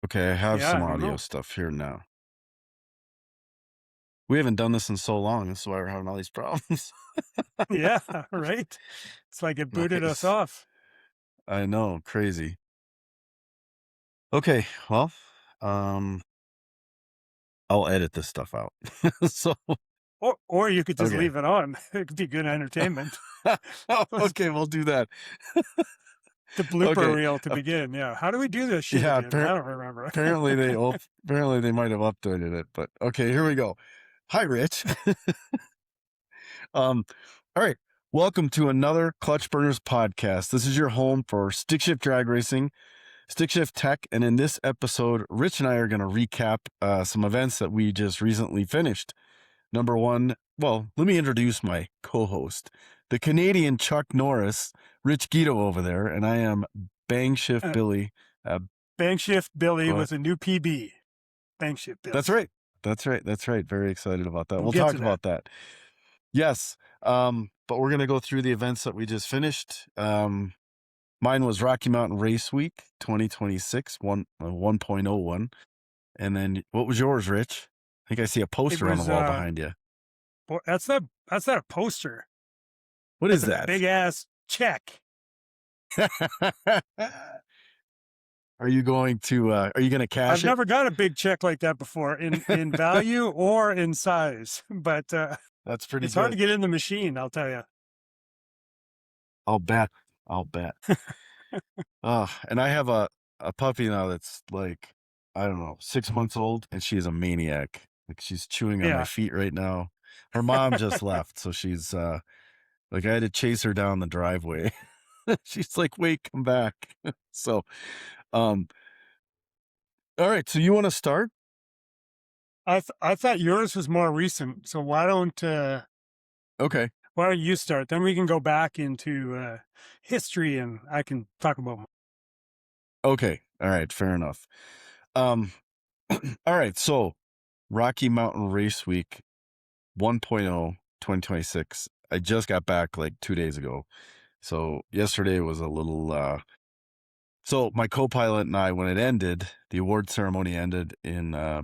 Okay, I have Yeah, some I don't audio know. stuff here now. We haven't done this in so long. That's why we're having all these problems. Yeah, right. It's like it booted us Nice. off. I know, crazy. Okay, well, um, I'll edit this stuff out. So, Or you could just okay. leave it on. It could be good entertainment. Let's Okay, we'll do that. the blooper Okay. reel to begin. Yeah. How do we do this shit Yeah, again? I don't remember. apparently they might have updated it, but okay, here we go. Hi, Rich. Um, all right. Welcome to another Clutch Burners podcast. This is your home for stick shift drag racing, stick shift tech, and in this episode, Rich and I are going to recap some events that we just recently finished. Number one, well, let me introduce my co-host, the Canadian Chuck Norris, Rich Guido over there, and I am BangShift Uh, Billy. BangShift Billy Go ahead. with a new PB. BangShift That's Billy. right. That's right. That's right. Very excited about that. We'll We'll get talk to that. about that. Yes. But we're going to go through the events that we just finished. Mine was Rocky Mountain Race Week 2026, 1.01. And then what was yours, Rich? I think I see a It poster on the was wall behind you. that's not a poster. What That's is a that? big ass check. Are you going to cash I've it? never got a big check like that before in value or in size, but That's pretty it's hard to good. get in the machine, I'll tell you. I'll bet. I'll bet. And I have a puppy now that's like, I don't know, 6 months old, and she's a maniac. Like, she's chewing on my Yeah. feet right now. Her mom just left, so she's like, I had to chase her down the driveway. She's like, wait, come back. So, um, all right. So you want to start? I thought yours was more recent, so Okay. why don't you start? Then we can go back into history, and I can talk about. Okay. All right. Fair enough. Um, all right. So Rocky Mountain Race Week 1.0 2026. I just got back like 2 days ago. So yesterday was a little, so my co-pilot and I, when it ended, the award ceremony ended it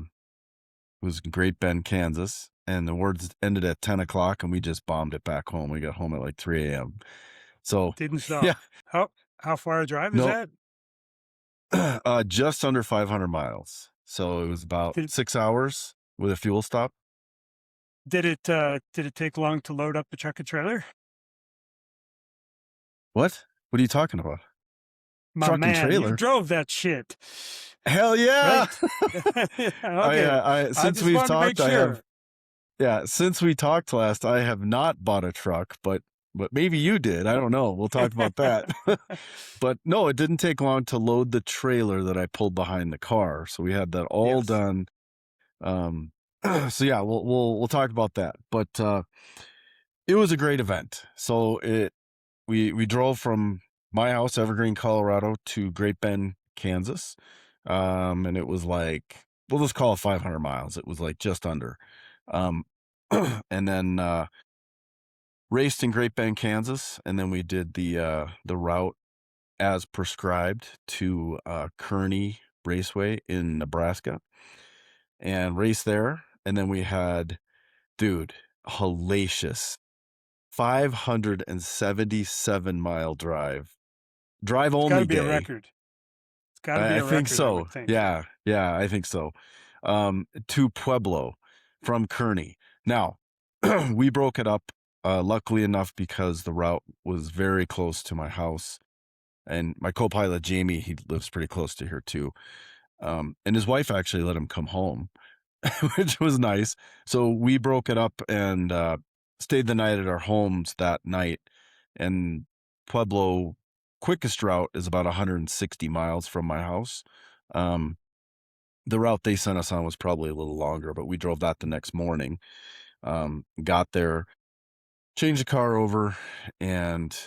was Great Bend, Kansas, and the awards ended at 10 o'clock, and we just bombed it back home. We got home at like 3 a.m. So Didn't yeah, stop. How far a drive is no, that? just under 500 miles. So it was about Did 6 hours with a fuel stop. did it take long to load up the truck and trailer? What? What are you talking about? My Truck and man, you trailer? drove that shit, Hell yeah! right? Okay. I Since just we've wanted to make talked, I have. sure. Yeah, since we talked last, I have not bought a truck, but maybe you did. I don't know. We'll talk about that. But no, it didn't take long to load the trailer that I pulled behind the car. So we had that all Yes. done. Um, so yeah, we'll talk about that. But it was a great event. So we drove from my house, Evergreen, Colorado, to Great Bend, Kansas. And it was like, we'll just call it 500 miles. It was like just under. Um, and then raced in Great Bend, Kansas, and then we did the route as prescribed to Kearney Raceway in Nebraska, and raced there. And then we had, dude, hellacious 577-mile drive It's got only to be a day. record. It's got to be I a think record, I so. would think. Yeah, I think so. To Pueblo from Kearney. Now, we broke it up, luckily enough, because the route was very close to my house. And my co-pilot, Jamie, he lives pretty close to here too. And his wife actually let him come home, which was nice. So we broke it up and stayed the night at our homes that night. And Pueblo quickest route is about 160 miles from my house. The route they sent us on was probably a little longer, but we drove that the next morning. Got there, changed the car over, and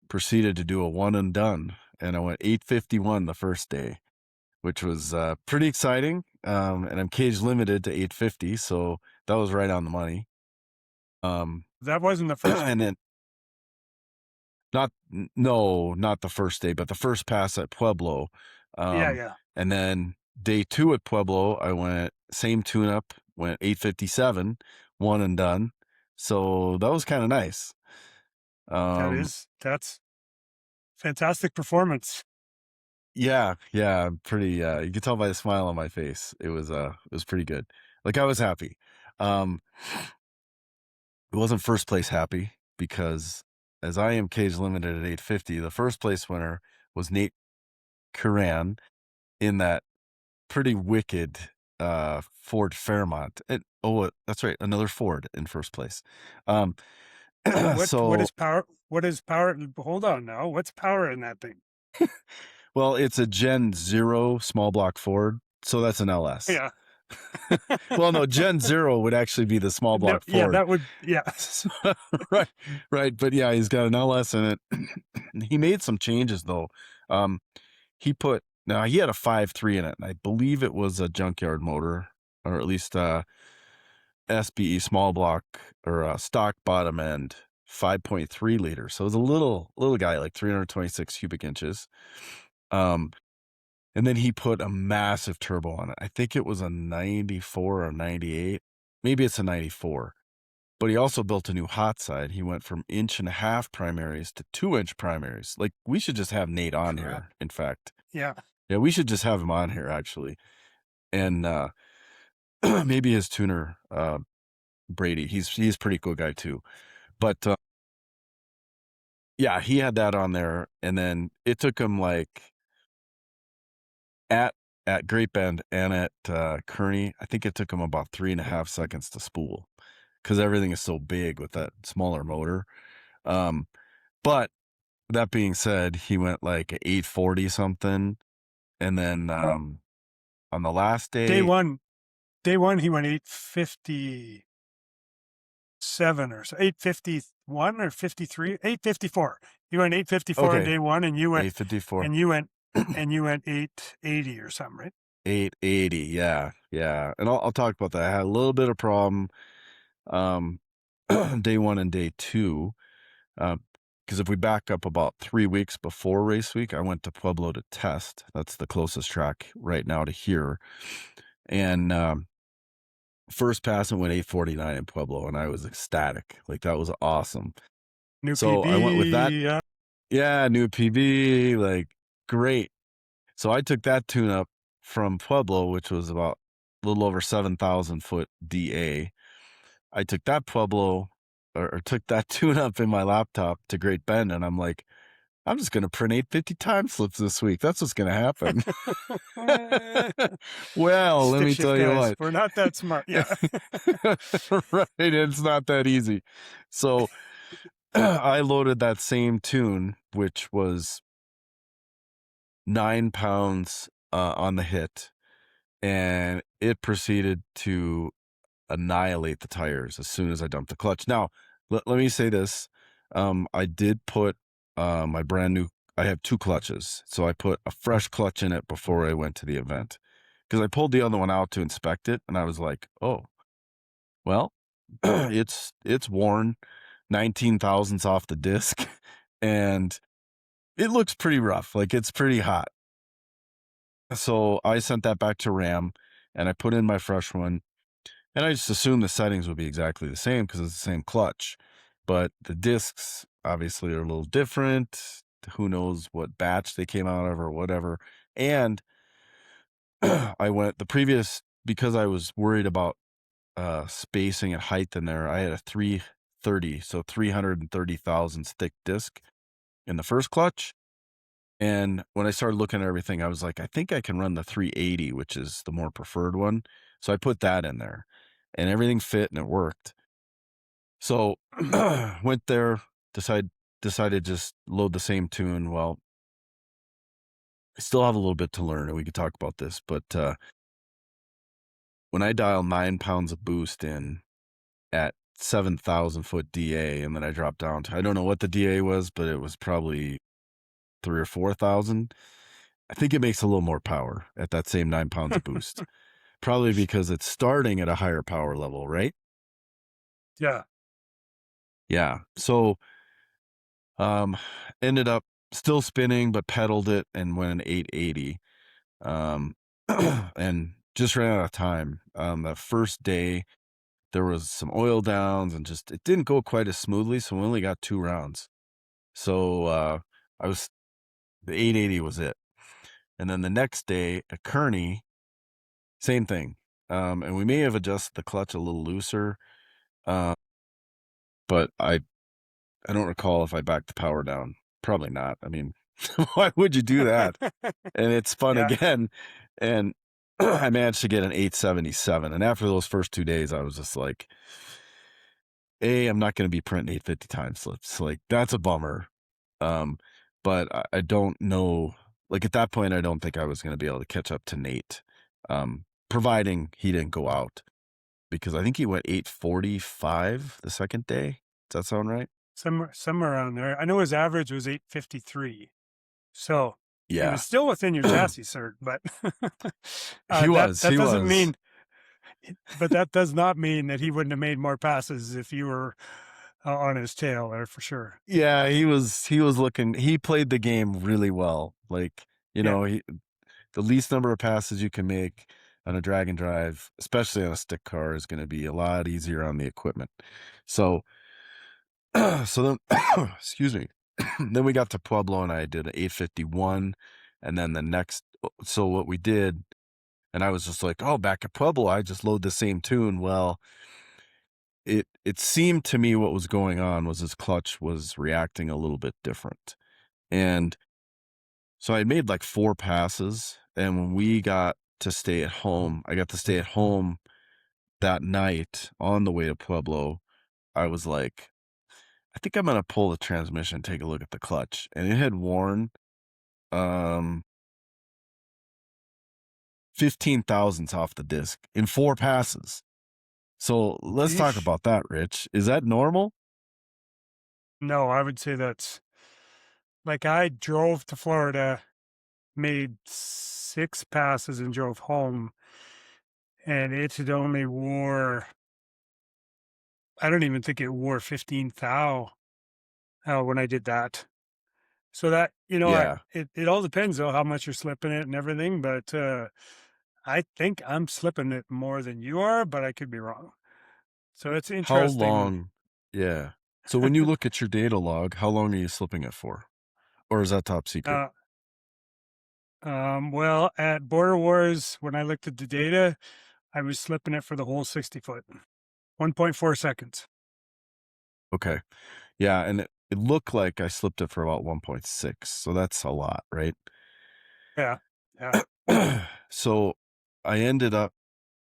proceeded to do a one and done. And I went 851 the first day, which was pretty exciting. And I'm cage limited to 850, so that was right on the money. That wasn't the first. And then not the first day, but the first pass at Pueblo. Yeah, yeah. And then day 2 at Pueblo, I went same tune-up, went 857, one and done. So that was kind of nice. That's fantastic performance. Yeah, pretty. You could tell by the smile on my face. It was pretty good. Like I was happy. Um, it wasn't first place happy because as I am cage limited at 850, the first place winner was Nate Curran in that pretty wicked Ford Fairmont. That's right, another Ford in first place. What So is power? What is power? Hold on now. What's power in that thing? well, it's a Gen 0 small block Ford, so that's an LS. Yeah. Well, no, Gen 0 would actually be the small No, block yeah, Ford. that would, yeah. Right, right. But yeah, he's got an LS in it. He made some changes though. Um, he had a 5.3 in it, and I believe it was a junkyard motor, or at least SBE small block or stock bottom end 5.3 liters. So it was a little guy, like 326 cubic inches. And then he put a massive turbo on it. I think it was a 94 or 98. Maybe it's a 94. But he also built a new hot side. He went from 1.5-inch primaries to 2-inch primaries. Like, we should just have Nate on here, in fact. Yeah. Yeah, we should just have him on here, actually. And maybe his tuner, Brady. He's a pretty cool guy, too. But, yeah, he had that on there. And then it took him, like, at Great Bend and at Kearney, I think it took him about 3.5 seconds to spool because everything is so big with that smaller motor. But that being said, he went like 840 something, and then on the last Day day, one, he went 857 or so, 851 or 53, 854. He went 854 on okay, day one, and you went, 854, and you went, and you went 880 or something, right? 880, yeah, and I'll talk about that. I had a little bit of problem, day 1 and day 2. Because if we back up about 3 weeks before race week, I went to Pueblo to test. That's the closest track right now to here. And first pass, it went 849 in Pueblo, and I was ecstatic. Like, that was awesome. New So I went with that. PB. Yeah, new PB, like, great. So I took that tune up from Pueblo, which was about a little over 7,000 foot DA. I took that Pueblo or took that tune up in my laptop to Great Bend, and I'm like, I'm just going to print 850 time slips this week. That's what's going to happen. Well, let Stick me shift tell you guys. what. We're not that smart. Yeah. Right. It's not that easy. So I loaded that same tune, which was 9 pounds on the hit, and it proceeded to annihilate the tires as soon as I dumped the clutch. Now, let me say this. I did put my brand new, I have 2 clutches. So I put a fresh clutch in it before I went to the event because I pulled the other one out to inspect it. And I was like, oh, well, it's worn 19 thousandths off the disc and it looks pretty rough. Like, it's pretty hot. So I sent that back to RAM and I put in my fresh one. And I just assumed the settings would be exactly the same because it's the same clutch. But the discs obviously are a little different. Who knows what batch they came out of or whatever. And I went because I was worried about spacing and height in there, I had a 330, so 330 thousandths thick disc in the first clutch. And when I started looking at everything, I was like, I think I can run the 380, which is the more preferred one. So I put that in there and everything fit and it worked. So went there, decided to just load the same tune. Well, I still have a little bit to learn and we could talk about this, but when I dial 9 pounds of boost in at 7,000 foot DA, and then I dropped down to, I don't know what the DA was, but it was probably 3 or 4,000. I think it makes a little more power at that same 9 pounds of boost. Probably because it's starting at a higher power level, right? Yeah. Yeah. So ended up still spinning, but pedaled it and went an 880. and just ran out of time. That first day, there was some oil downs and just it didn't go quite as smoothly, so we only got 2 rounds. So, I was the 880 was it. And then the next day at Kearney, same thing. And we may have adjusted the clutch a little looser, uh, but I don't recall if I backed the power down. Probably not. I mean, why would you do that? And it's fun Yeah. again. And I managed to get an 877. And after those first 2 days, I was just like, I'm not going to be printing 850 time slips. Like, that's a bummer. Um, but I don't know. Like, at that point, I don't think I was going to be able to catch up to Nate, providing he didn't go out because I think he went 845 the second day. Does that sound right? Somewhere around there. I know his average was 853. So he Yeah. was still within your chassis cert, but He was. that He doesn't was. mean, but that does not mean that he wouldn't have made more passes if you were on his tail there for sure. Yeah, he was looking he played the game really well. Like, Yeah. the least number of passes you can make on a drag and drive, especially on a stick car, is gonna be a lot easier on the equipment. So so then excuse me. Then we got to Pueblo and I did an 851, and then the next so what we did, and I was just like, "Oh, back at Pueblo, I just load the same tune." Well, it seemed to me what was going on was his clutch was reacting a little bit different. And so I made like 4 passes, and when we got to stay at home, I got to stay at home that night on the way to Pueblo. I was like, I think I'm gonna pull the transmission, take a look at the clutch. And it had worn 15 thousandths off the disc in 4 passes. So let's talk Yeesh. about that, Rich. Is that normal? No, I would say that's like I drove to Florida, made 6 passes and drove home, and it had only wore, I don't even think it wore 15 thou when I did that. So that, Yeah. it all depends on how much you're slipping it and everything, but I think I'm slipping it more than you are, but I could be wrong. So it's How interesting. long? Yeah. So when you look at your data log, how long are you slipping it for? Or is that top secret? uh, well, at Border Wars, when I looked at the data, I was slipping it for the whole 60 foot, 1.4 seconds. Okay. Yeah, and it looked like I slipped it for about 1.6, so that's a lot, right? Yeah. Yeah. So I ended up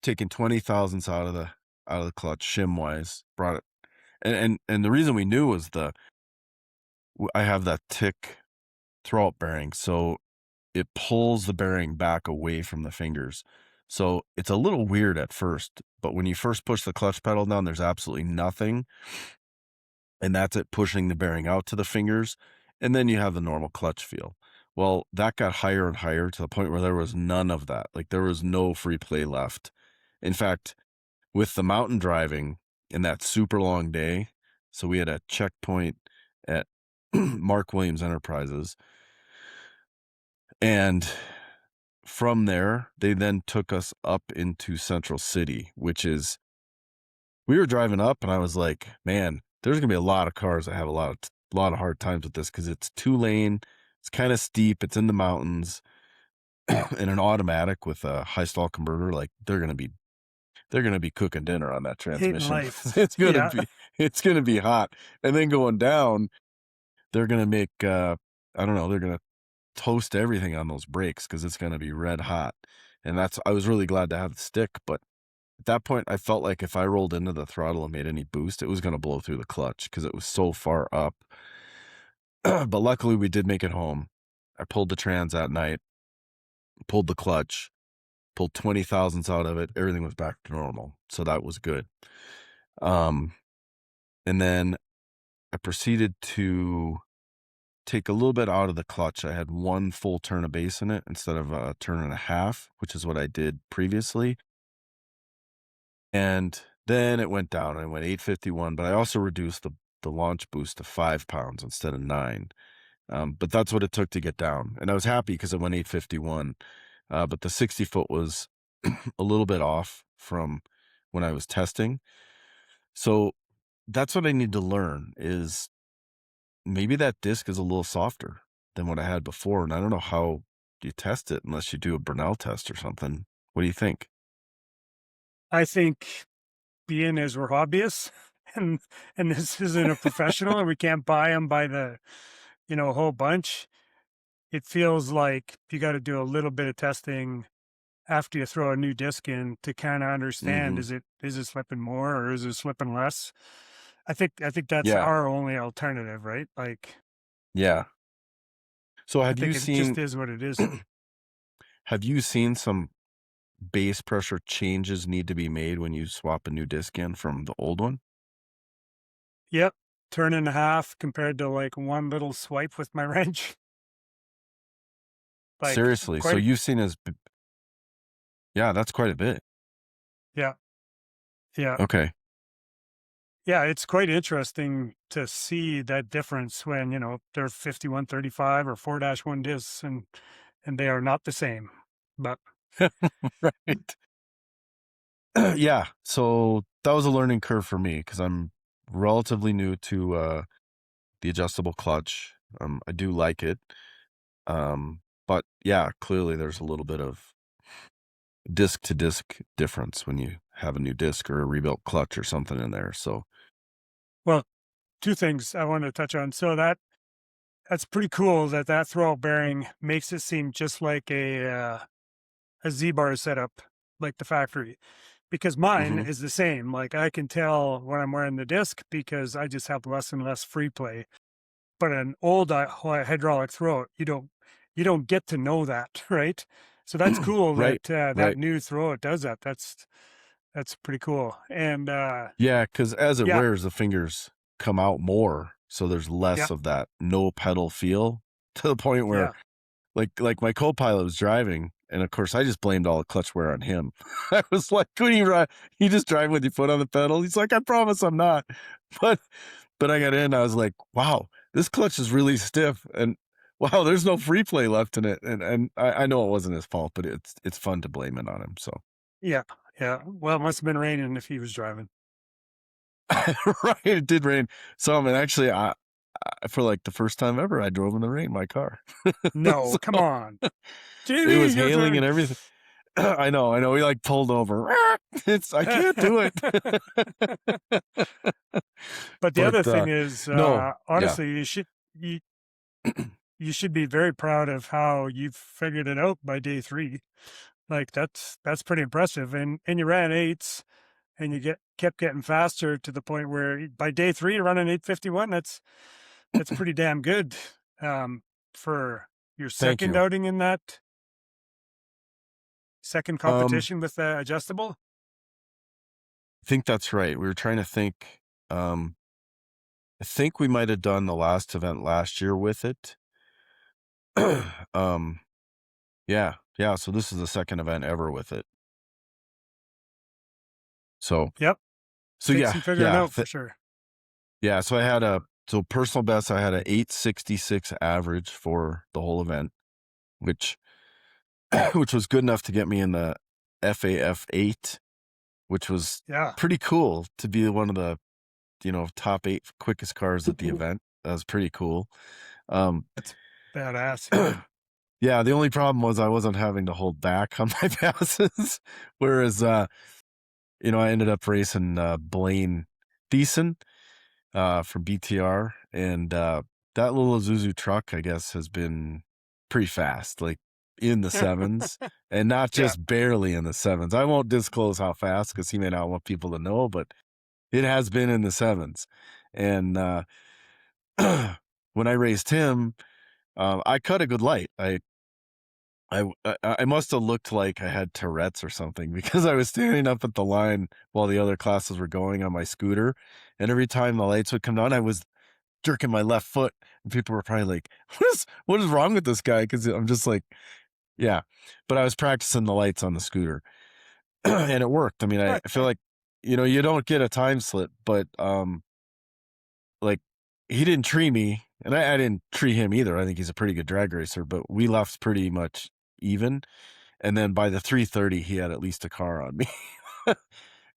taking 20 thousandths out of the clutch shim wise, brought it, and the reason we knew was I have that tick throwout bearing, so it pulls the bearing back away from the fingers. So it's a little weird at first, but when you first push the clutch pedal down, there's absolutely nothing. And that's it pushing the bearing out to the fingers. And then you have the normal clutch feel. Well, that got higher and higher to the point where there was none of that. Like there was no free play left. In fact, with the mountain driving in that super long day, so we had a checkpoint at Mark Williams Enterprises. And from there, they then took us up into Central City, which is, we were driving up and I was like, man, there's gonna be a lot of cars that have a lot of hard times with this because it's 2 lane, it's kind of steep, it's in the mountains, and an automatic with a high stall converter, like they're gonna be cooking dinner on that Hating transmission. life. it's gonna Yeah. be it's gonna be hot. And then going down, they're gonna make I don't know, they're gonna toast everything on those brakes because it's gonna be red hot. And I was really glad to have the stick, but at that point, I felt like if I rolled into the throttle and made any boost, it was gonna blow through the clutch because it was so far up. But luckily, we did make it home. I pulled the trans that night, pulled the clutch, pulled 20 thousandths out of it. Everything was back to normal, so that was good. Um, and then I proceeded to take a little bit out of the clutch. I had 1 full turn of base in it instead of a turn and a half, which is what I did previously. And then it went down. I went 851, but I also reduced the launch boost to 5 pounds instead of 9. But that's what it took to get down. And I was happy because it went 851. but the 60-foot was a little bit off from when I was testing. So that's what I need to learn is maybe that disc is a little softer than what I had before. And I don't know how you test it unless you do a Bernal test or something. What do you think? I think being as we're hobbyists and this isn't a professional and we can't buy them by the, a whole bunch, it feels like you got to do a little bit of testing after you throw a new disc in to kind of understand, Hmm. is it slipping more or is it slipping less? I think that's Yeah. our only alternative, right? Like, Yeah. So I think it just is what it is. have you seen some base pressure changes need to be made when you swap a new disc in from the old one? Yep. Turn and a half compared to like one little swipe with my wrench. Like Seriously. So quite, you've seen yeah, that's quite a bit. yeah, yeah. Okay. Yeah, it's quite interesting to see that difference when, they're 5135 or 4-1 discs and they are not the same. But Right. Yeah. So that was a learning curve for me because I'm relatively new to the adjustable clutch. I do like it. But yeah, clearly there's a little bit of disc to disc difference when you have a new disc or a rebuilt clutch or something in there. So well, two things I want to touch on. So that's pretty cool that throw bearing makes it seem just like a Z-bar setup, like the factory, because mine mhm. is the same. Like I can tell when I'm wearing the disc because I just have less and less free play. But an old hydraulic throat, you don't get to know that, right? So that's cool Right. that that Right. new throat does that. That's pretty cool. And Yeah, because as it yeah, wears, the fingers come out more. So there's yeah, less of that no pedal feel to the point where yeah. like my co-pilot was driving, and of course I just blamed all the clutch wear on him. I was like, "Couldn't you just drive with your foot on the pedal?" He's like, "I promise I'm not." But I got in, I was like, "Wow, this clutch is really stiff, and wow, there's no free play left in it." And I know it wasn't his fault, but it's fun to blame it on him. So Yeah, yeah. Well, it must have been raining if he was driving. right, it did rain some, and actually, for like the first time ever, I drove in the rain my car. No, So come on. it was Jamie, your hailing turn. and everything. I know. We like pulled over. I can't do it. But the But other thing is, no, yeah. honestly, you you should be very proud of how you've figured it out by day 3. Like that's pretty impressive. And you ran eights and you kept getting faster to the point where by day 3 you're running 851. That's pretty damn good. For your Thank second you. outing in that second Um, competition with the adjustable. I think that's right. We were trying to think. Um, I think we might have done the last event last year with it. um, yeah, yeah. So this is the second event ever with it. So, Yep. Takes yeah, some figuring yeah, out for sure. yeah. So I had personal best. I had a 866 average for the whole event, which which was good enough to get me in the FAF 8, which was Yeah. pretty cool to be one of the, top 8 quickest cars at the event. That was pretty cool. Um, That's badass. Yeah. yeah, the only problem was I wasn't having to hold back on my passes, whereas, I ended up racing Blaine Thiessen from BTR, and that little Isuzu truck, I guess, has been pretty fast, like in the sevens, and not Yeah. just barely in the sevens. I won't disclose how fast because he may not want people to know, but it has been in the sevens. And when I raced him, I cut a good light. I must have looked like I had Tourette's or something because I was standing up at the line while the other classes were going on my scooter, and every time the lights would come down, I was jerking my left foot, and people were probably like, "What is wrong with this guy?" Because I'm just like, yeah. But I was practicing the lights on the scooter, and it worked. I mean, I feel like you don't get a time slip, but like he didn't tree me, and I didn't tree him either. I think he's a pretty good drag racer, but we left pretty much even. And then by the 3:30, he had at least a car on me.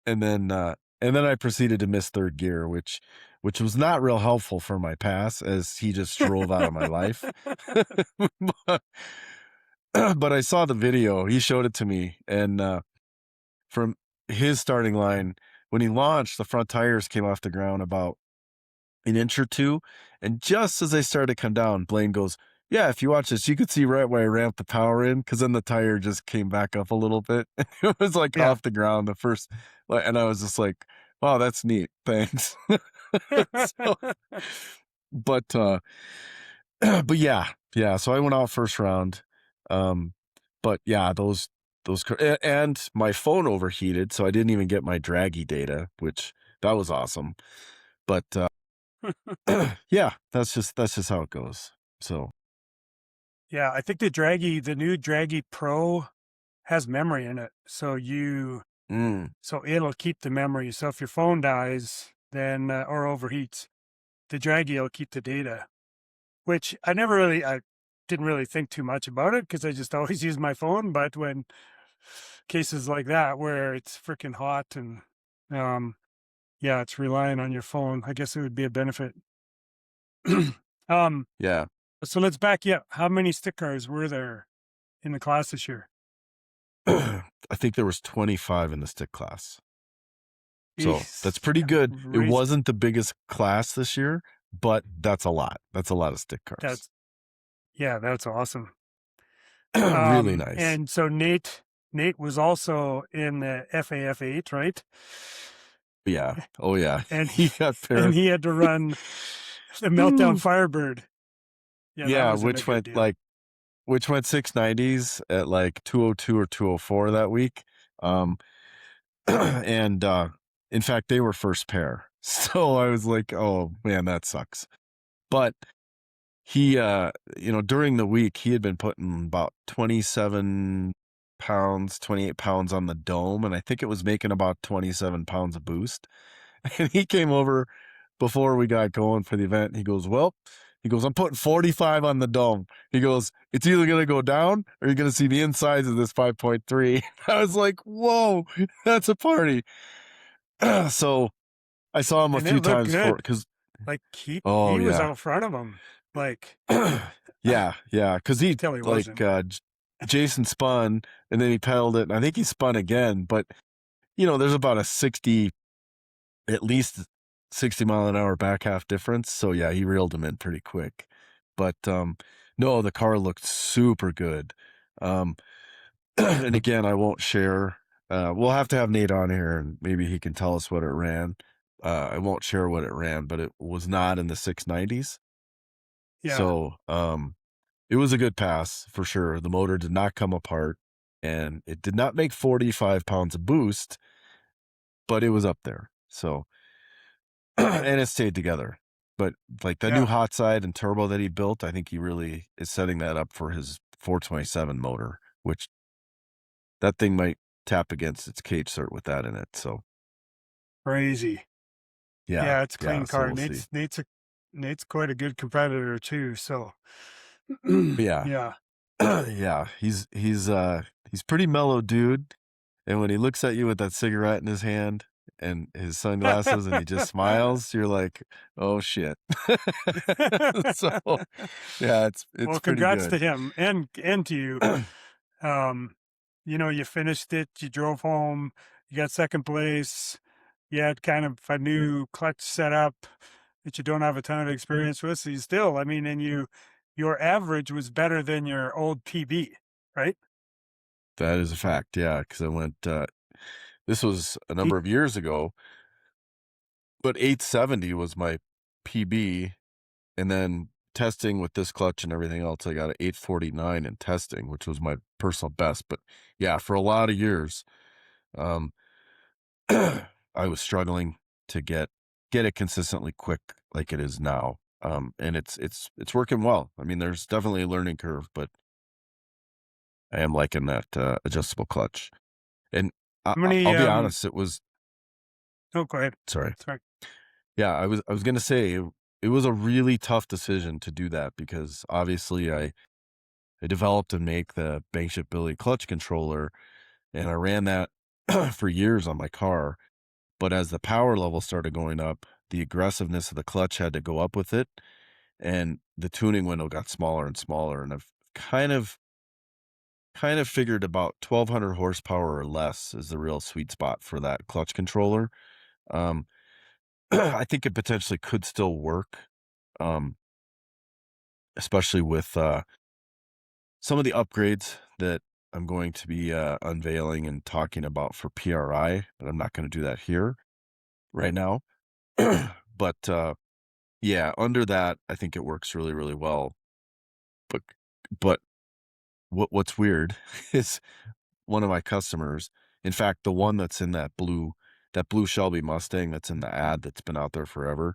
And then I proceeded to miss third gear, which was not real helpful for my pass as he just drove out of my life. But but I saw the video. He showed it to me, and from his starting line, when he launched, the front tires came off the ground about an inch or two, and just as they started to come down, Blaine goes, "Yeah, if you watch this, you could see right where I ramped the power in, because then the tire just came back up a little bit." It was like Yeah. off the ground the first, and I was just like, "Wow, that's neat. Thanks." So, but but yeah. So I went out first round, um, but yeah, and my phone overheated, so I didn't even get my draggy data, which that was awesome. But yeah, that's just how it goes. So Yeah, I think the new Draggy Pro has memory in it. mm, So it'll keep the memory. So if your phone dies, then or overheats, the Draggy will keep the data. Which I didn't really think too much about it because I just always use my phone. But when cases like that where it's freaking hot and um, yeah, it's relying on your phone, I guess it would be a benefit. um, yeah. so let's back you up. How many stick cars were there in the class this year? I think there was 25 in the stick class. So that's pretty Yeah, good. It raise wasn't the biggest class this year, but that's a lot. That's a lot of stick cars. that's yeah, that's awesome. Really nice. And so Nate was also in the FAF8, right? Yeah. Oh yeah. And He got and paired. he had to run the Meltdown Firebird. Yeah, that Yeah, wasn't a good deal. which went 690s at like 202 or 204 that week. Um and in fact they were first pair. So I was like, "Oh man, that sucks." But he during the week he had been putting about 27 pounds, 28 pounds on the dome, and I think it was making about 27 pounds of boost. And he came over before we got going for the event. He goes, "I'm putting 45 on the dome." He goes, "It's either going to go down or you're going to see the insides of this 5.3. I was like, "Whoa, that's a party." So I saw him a And it few looked times good. because, Like oh he was yeah. out front of him. Like Yeah, yeah, because he till he like wasn't. Jason spun and then he pedaled it, and I think he spun again. But there's about a 60, at least 60-mile-an-hour back half difference. So yeah, he reeled him in pretty quick. But no, the car looked super good. Um, and again, I won't share. We'll have to have Nate on here, and maybe he can tell us what it ran. I won't share what it ran, but it was not in the 690s. Yeah. So it was a good pass for sure. The motor did not come apart, and it did not make 45 pounds of boost, but it was up there. So, and it stayed together. But like that new Yeah. hot side and turbo that he built, I think he really is setting that up for his 427 motor, which that thing might tap against its cage cert with that in it. So Crazy. yeah, Yeah, it's a yeah. clean So car. we'll see. Nate's quite a good competitor too. So Yeah, yeah. yeah. He's pretty mellow dude. And when he looks at you with that cigarette in his hand and his sunglasses and he just smiles, you're like, "Oh shit." So yeah, it's Well, pretty congrats to good. him and to you. Um, you finished it, you drove home, you got second place, you had kind of a new clutch setup that you don't have a ton of experience with. So you still, I mean, your average was better than your old PB, right? That is a fact, yeah, because I went, this was a Eight, number of years ago, but 870 was my PB, and then testing with this clutch and everything else, I got an 849 in testing, which was my personal best. But yeah, for a lot of years, um, I was struggling to get it consistently quick like it is now. And it's working well. I mean, there's definitely a learning curve, but I am liking that adjustable clutch. And how many, I'll be honest, it was oh, go ahead. sorry. Sorry. Yeah, I was gonna say it was a really tough decision to do that because obviously I developed and make the BangShift Billy clutch controller, and I ran that for years on my car. But as the power level started going up, the aggressiveness of the clutch had to go up with it, and the tuning window got smaller and smaller. And I've kind of figured about 1,200 horsepower or less is the real sweet spot for that clutch controller. Um, I think it potentially could still work, um, especially with some of the upgrades that I'm going to be unveiling and talking about for PRI, but I'm not going to do that here right now. But yeah, under that, I think it works really, really well. But but what's weird is one of my customers, in fact, the one that's in that blue Shelby Mustang that's in the ad that's been out there forever.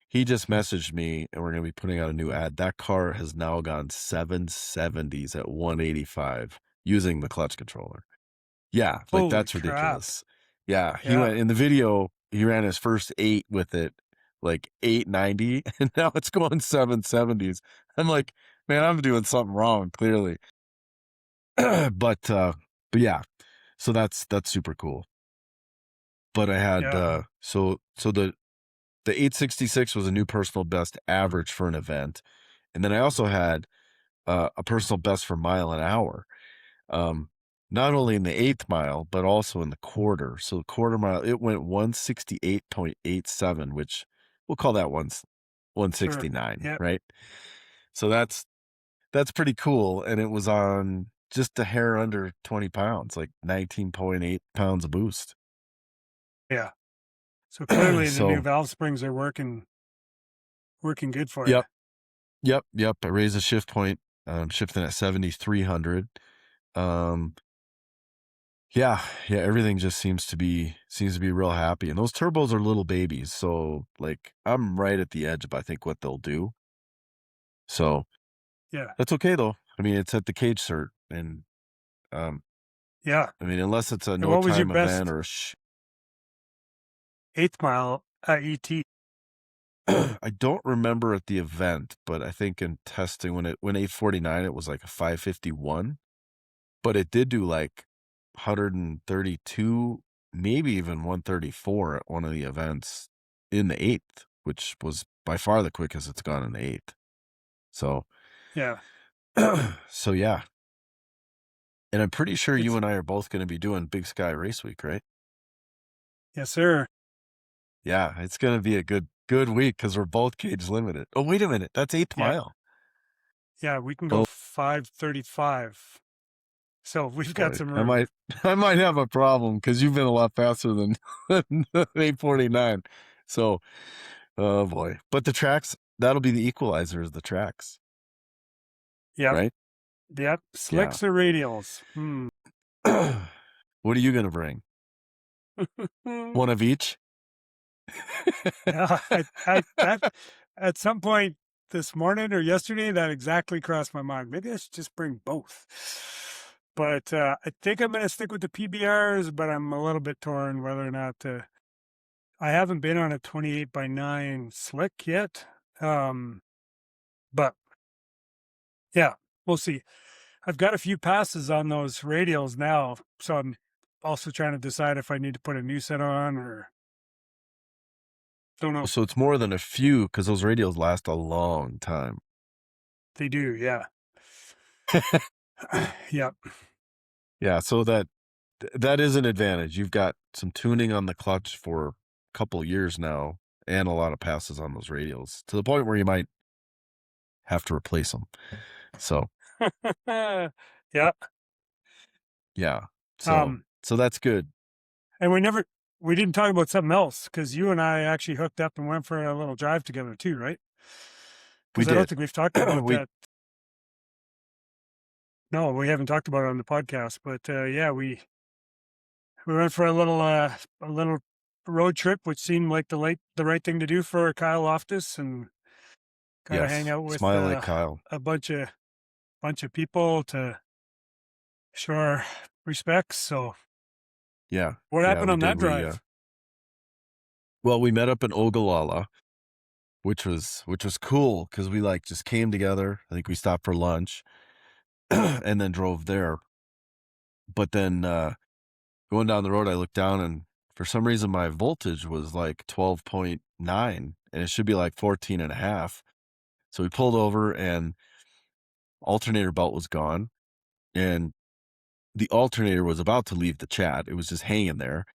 He just messaged me and we're going to be putting out a new ad. That car has now gone 770s at 185 using the clutch controller. Yeah, like Holy that's crap. ridiculous. Yeah, he Yeah. went in the video, he ran his first 8 with it, like 890, and now it's going 770s. I'm like, man, I'm doing something wrong, clearly. But yeah, so that's super cool. But I had Yeah. so the 866 was a new personal best average for an event, and then I also had a personal best for mile an hour. Um, not only in the 8th mile, but also in the quarter. So the quarter mile, it went 168.87, which we'll call that Sure. 169, Yep. right? So that's pretty cool. And it was on just a hair under 20 pounds, like 19.8 pounds of boost. Yeah. So clearly the new So valve springs are working good for you. yep, yep. I raised the shift point, shifting at 7,300. Um, yeah, everything just seems to be real happy, and those turbos are little babies, so, like, I'm right at the edge of, I think, what they'll do. So, Yeah. that's okay, though. I mean, it's at the cage cert, and, Yeah. I mean, unless it's a And what was your no-time event best or 8th mile at ET? I don't remember at the event, but I think in testing when 849, it was like a 551, but it did do, like, 132, maybe even 134 at one of the events in the 8th, which was by far the quickest it's gone in the 8th. So, Yeah. so yeah. And I'm pretty sure you It's and I are both going to be doing Big Sky Race Week, right? yes, sir. Yeah, it's going to be a good week because we're both cage limited. Oh, wait a minute. That's 8th Yeah. mile. Yeah, we can go Oh 5:35. So we've got boy. some I room. might I might have a problem because you've been a lot faster than 849. So, oh boy. But the tracks, that'll be the equalizer is the tracks, Yep. right? Yep. Yeah. Slicks or radials? Hmm. What are you going to bring? One of each? Yeah, I that at some point this morning or yesterday, that exactly crossed my mind. Maybe I should just bring both. But I think I'm going to stick with the PBRs, but I'm a little bit torn whether or not to. I haven't been on a 28 by 9 slick yet. Um, but yeah, we'll see. I've got a few passes on those radials now, so I'm also trying to decide if I need to put a new set on or don't know. So it's more than a few because those radios last a long time. They do, yeah. Yep. Yeah, so that is an advantage. You've got some tuning on the clutch for a couple years now and a lot of passes on those radials to the point where you might have to replace them. So, Yeah. yeah. So Um, so that's good. and we didn't talk about something else because you and I actually hooked up and went for a little drive together too, right? We Because I don't did. think we've talked about We that. No, we haven't talked about it on the podcast, but yeah, we went for a little road trip, which seemed like the right thing to do for Kyle Loftus and kind of hang yes, out with Smile like Kyle. a bunch of people to show our respects. So Yeah. what Yeah, happened we on did. that drive? Well, we met up in Ogallala, which was cool because we like just came together. I think we stopped for lunch. and then drove there. But then going down the road, I looked down and for some reason my voltage was like 12.9 and it should be like 14 and a half. So we pulled over and alternator belt was gone and the alternator was about to leave the chat. It was just hanging there.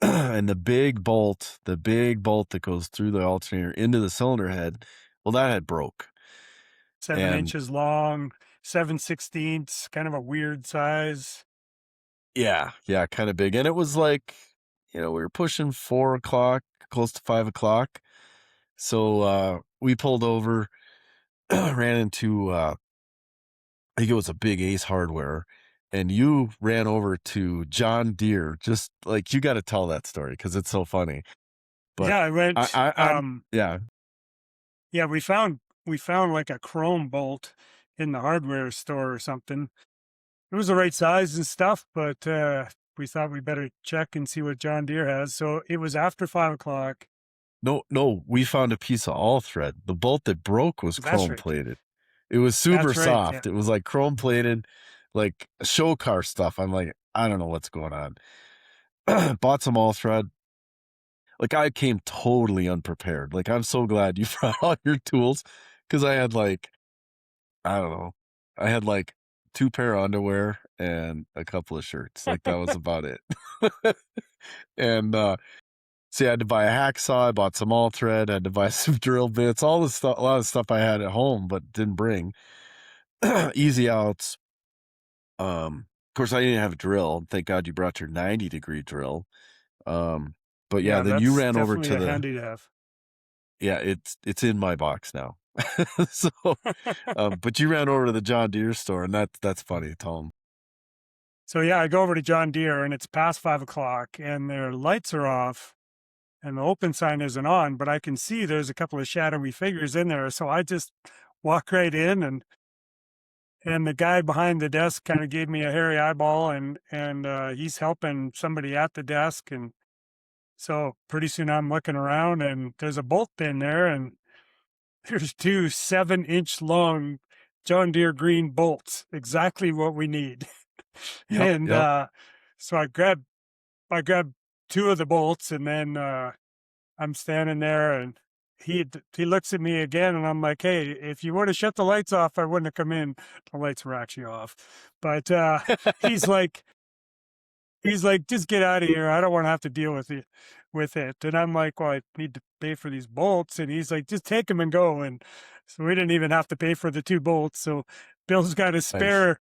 And the big bolt that goes through the alternator into the cylinder head, well, that had broke. 7 And inches long, 7/16, kind of a weird size. yeah, kind of big. And it was like, we were pushing 4 o'clock, close to 5 o'clock. So we pulled over, ran into I think it was a big Ace Hardware, and you ran over to John Deere. Just like you got to tell that story because it's so funny. But Yeah, I went, I'm yeah. yeah, we found like a chrome bolt in the hardware store or something. It was the right size and stuff, but we thought we better check and see what John Deere has. So it was after 5 o'clock. No, we found a piece of all thread. The bolt that broke was That's chrome right. plated. It was super That's right. Yeah. soft. It was like chrome plated, like show car stuff. I'm like, I don't know what's going on. Bought some all thread. Like I came totally unprepared. Like I'm so glad you brought all your tools because I had like, I don't know, I had like 2 pair of underwear and a couple of shirts. Like that was about it. And so I had to buy a hacksaw. I bought some all thread. I had to buy some drill bits. All the stuff, a lot of stuff I had at home, but didn't bring. Easy outs. Of course, I didn't have a drill. Thank God you brought your 90-degree drill. But yeah, Yeah, then you that's ran over definitely to a the handy to have. yeah. It's in my box now. So, but you ran over to the John Deere store, and that's funny. Tell them. So yeah, I go over to John Deere and it's past 5 o'clock and their lights are off and the open sign isn't on, but I can see there's a couple of shadowy figures in there. So I just walk right in and the guy behind the desk kind of gave me a hairy eyeball and he's helping somebody at the desk. And so pretty soon I'm looking around and there's a bolt in there and there's two 7-inch long John Deere green bolts, exactly what we need. Yep, And yep. so I grabbed two of the bolts and then I'm standing there and he looks at me again and I'm like, hey, if you would have shut the lights off, I wouldn't have come in. The lights were actually off. But he's like, just get out of here. I don't want to have to deal with it. And I'm like, well, I need to pay for these bolts. And he's like, just take them and go. And so we didn't even have to pay for the 2 bolts. So Bill's got a Nice. spare.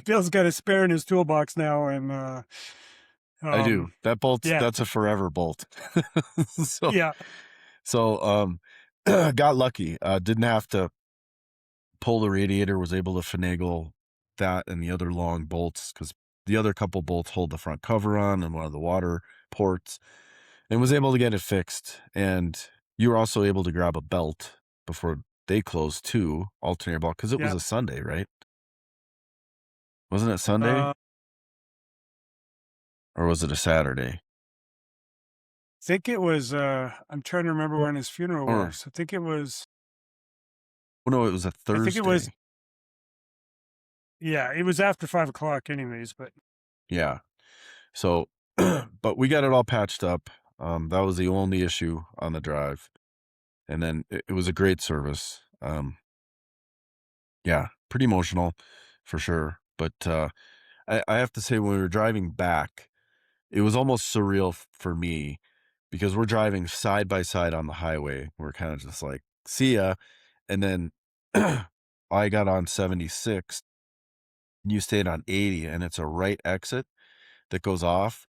Bill's got a spare in his toolbox now. And I do. That bolt's yeah, that's a forever bolt. So yeah, so got lucky. Didn't have to pull the radiator, was able to finagle that and the other long bolts because the other couple bolts hold the front cover on and one of the water ports, and was able to get it fixed. And you were also able to grab a belt before they closed too, alternator belt, because it was yeah. a Sunday, right? Wasn't it Sunday Uh, or was it a Saturday? think it was. I'm trying to remember when his funeral Or was. I think it was. oh no, it was a I think it was. Thursday. Yeah, it was after 5 o'clock, anyways. But Yeah. So, but we got it all patched up. That was the only issue on the drive. And then it was a great service. Yeah, pretty emotional for sure. But I have to say, when we were driving back, it was almost surreal for me because we're driving side by side on the highway. We're kind of just like, see ya. And then I got on 76 and you stayed on 80, and it's a right exit that goes off.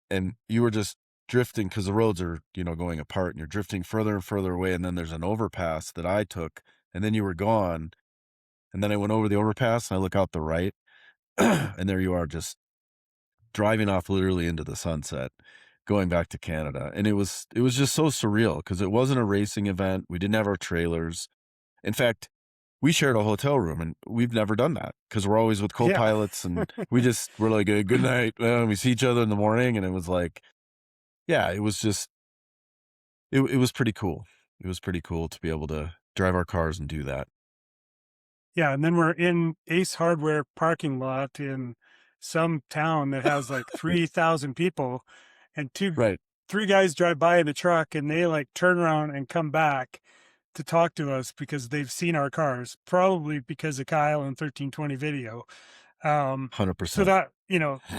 And you were just drifting because the roads are, going apart and you're drifting further and further away. And then there's an overpass that I took, and then you were gone. And then I went over the overpass and I look out the right and there you are just driving off literally into the sunset, going back to Canada. And it was just so surreal because it wasn't a racing event. We didn't have our trailers. In fact, we shared a hotel room and we've never done that because we're always with yeah, co-pilots and we're like, good night. We see each other in the morning. And it was like, yeah, it was just, it was pretty cool. It was pretty cool to be able to drive our cars and do that. Yeah, and then we're in Ace Hardware parking lot in some town that has like 3,000 people, and Right. three guys drive by in a truck, and they like turn around and come back to talk to us because they've seen our cars, probably because of Kyle and 1320 video. So 100%. that,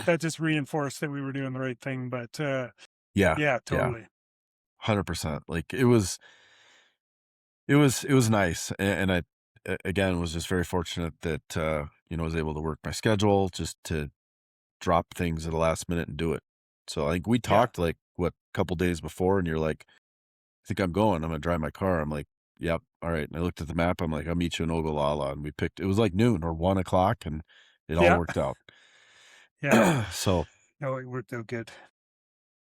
that just reinforced that we were doing the right thing. But Yeah. yeah, Yeah. totally. 100%. Like it was nice. And again, was just very fortunate that, I was able to work my schedule just to drop things at the last minute and do it. So I think we Yeah. talked like what, couple days before, and you're like, I think I'm going. I'm gonna drive my car. I'm like, yep, all right. And I looked at the map. I'm like, I'll meet you in Ogallala, and we picked. It was like noon or 1 o'clock, and it all Yeah. worked out. Yeah. So No, it worked out good.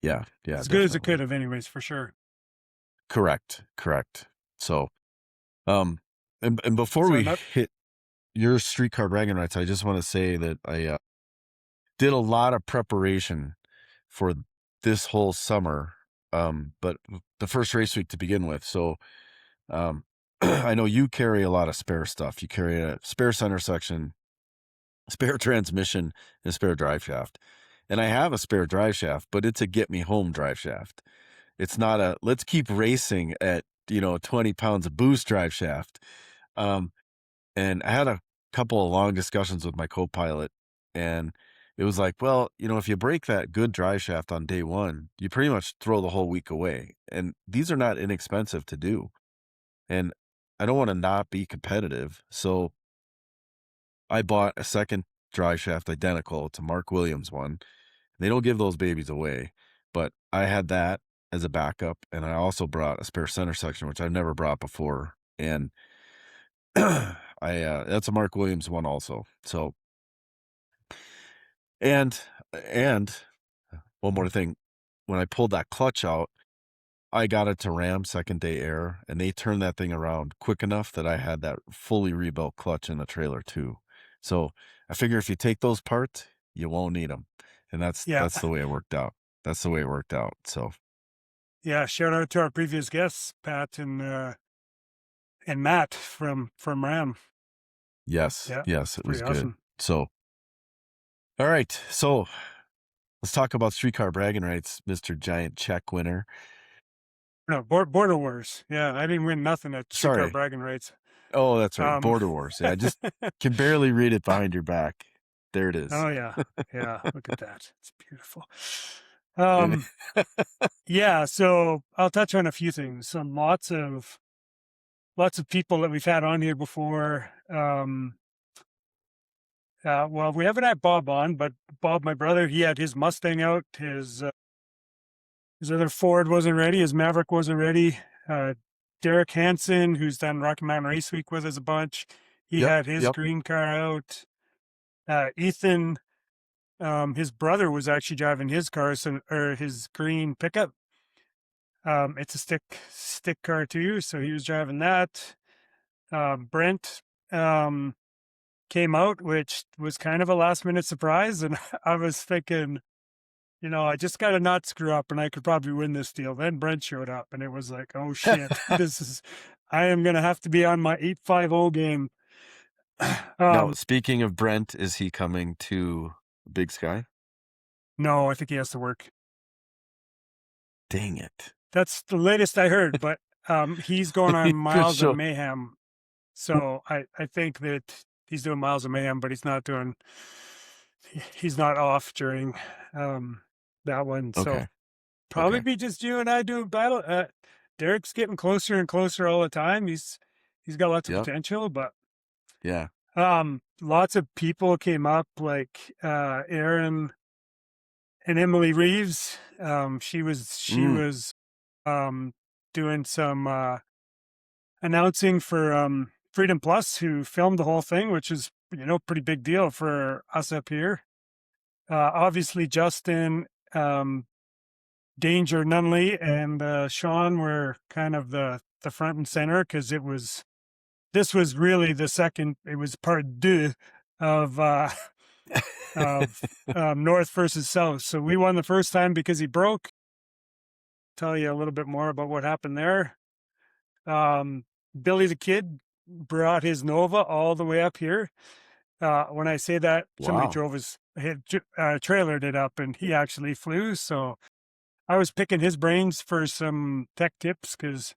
yeah, yeah, As good as it could definitely. have, anyways, for sure. Correct. So and before So we not, hit your streetcar bragging rights, I just want to say that I did a lot of preparation for this whole summer. But the first race week to begin with. So I know you carry a lot of spare stuff. You carry a spare center section, spare transmission, and a spare drive shaft. And I have a spare drive shaft, but it's a get me home drive shaft. It's not a let's keep racing at 20 pounds of boost drive shaft. Um, and I had a couple of long discussions with my co-pilot, and it was like, well, if you break that good drive shaft on day one, you pretty much throw the whole week away. And these are not inexpensive to do. And I don't want to not be competitive. So I bought a second drive shaft identical to Mark Williams one. They don't give those babies away, but I had that as a backup. And I also brought a spare center section, which I've never brought before. And that's a Mark Williams one also. So, and, and one more thing, when I pulled that clutch out, I got it to ram second day air, and they turned that thing around quick enough that I had that fully rebuilt clutch in the trailer too. So I figure if you take those parts, you won't need them. And that's, yeah. that's the way it worked out. That's the way it worked out. So Yeah. Shout out to our previous guests, Pat and Matt from Ram. yes, Yeah. yes, It's it pretty was good. awesome. So, all right. So let's talk about streetcar bragging rights, Mr. Giant Check winner. No, Border Wars. Yeah, I didn't win nothing at Streetcar Sorry. bragging rights. Oh, that's right. Um, Border Wars. Yeah, I just can barely read it behind your back. There it is. oh yeah, yeah. Look at that. It's beautiful. And Yeah. So I'll touch on a few things. Some lots of people that we've had on here before. Well, we haven't had Bob on, but Bob, my brother, he had his Mustang out. His other Ford wasn't ready. His Maverick wasn't ready. Derek Hansen, who's done Rocky Mountain Race Week with us a bunch, he yep, had his yep. green car out. Ethan, his brother was actually driving his car, or his green pickup. It's a stick car too, so he was driving that. Brent came out, which was kind of a last minute surprise, and I was thinking, I just got to not screw up and I could probably win this deal. Then Brent showed up and it was like, oh shit, I am going to have to be on my 850 game. Now, speaking of Brent, is he coming to Big Sky? No, I think he has to work. Dang it. That's the latest I heard, but he's going on For Miles of sure. Mayhem. So I think that he's doing Miles of Mayhem, but he's not off during that one. So Okay. probably Okay. be just you and I doing battle. Derek's getting closer and closer all the time. He's got lots of Yep. potential, but Yeah. lots of people came up like Aaron and Emily Reeves. She was doing some announcing for Freedom Plus, who filmed the whole thing, which is pretty big deal for us up here. Obviously Justin, Danger Nunley, and Sean were kind of the front and center, because this was really the second. It was part deux of North versus South. So we won the first time because he broke. Tell you a little bit more about what happened there. Billy the Kid brought his Nova all the way up here. When I say that, somebody Wow. drove his trailered it up, and he actually flew. So I was picking his brains for some tech tips, because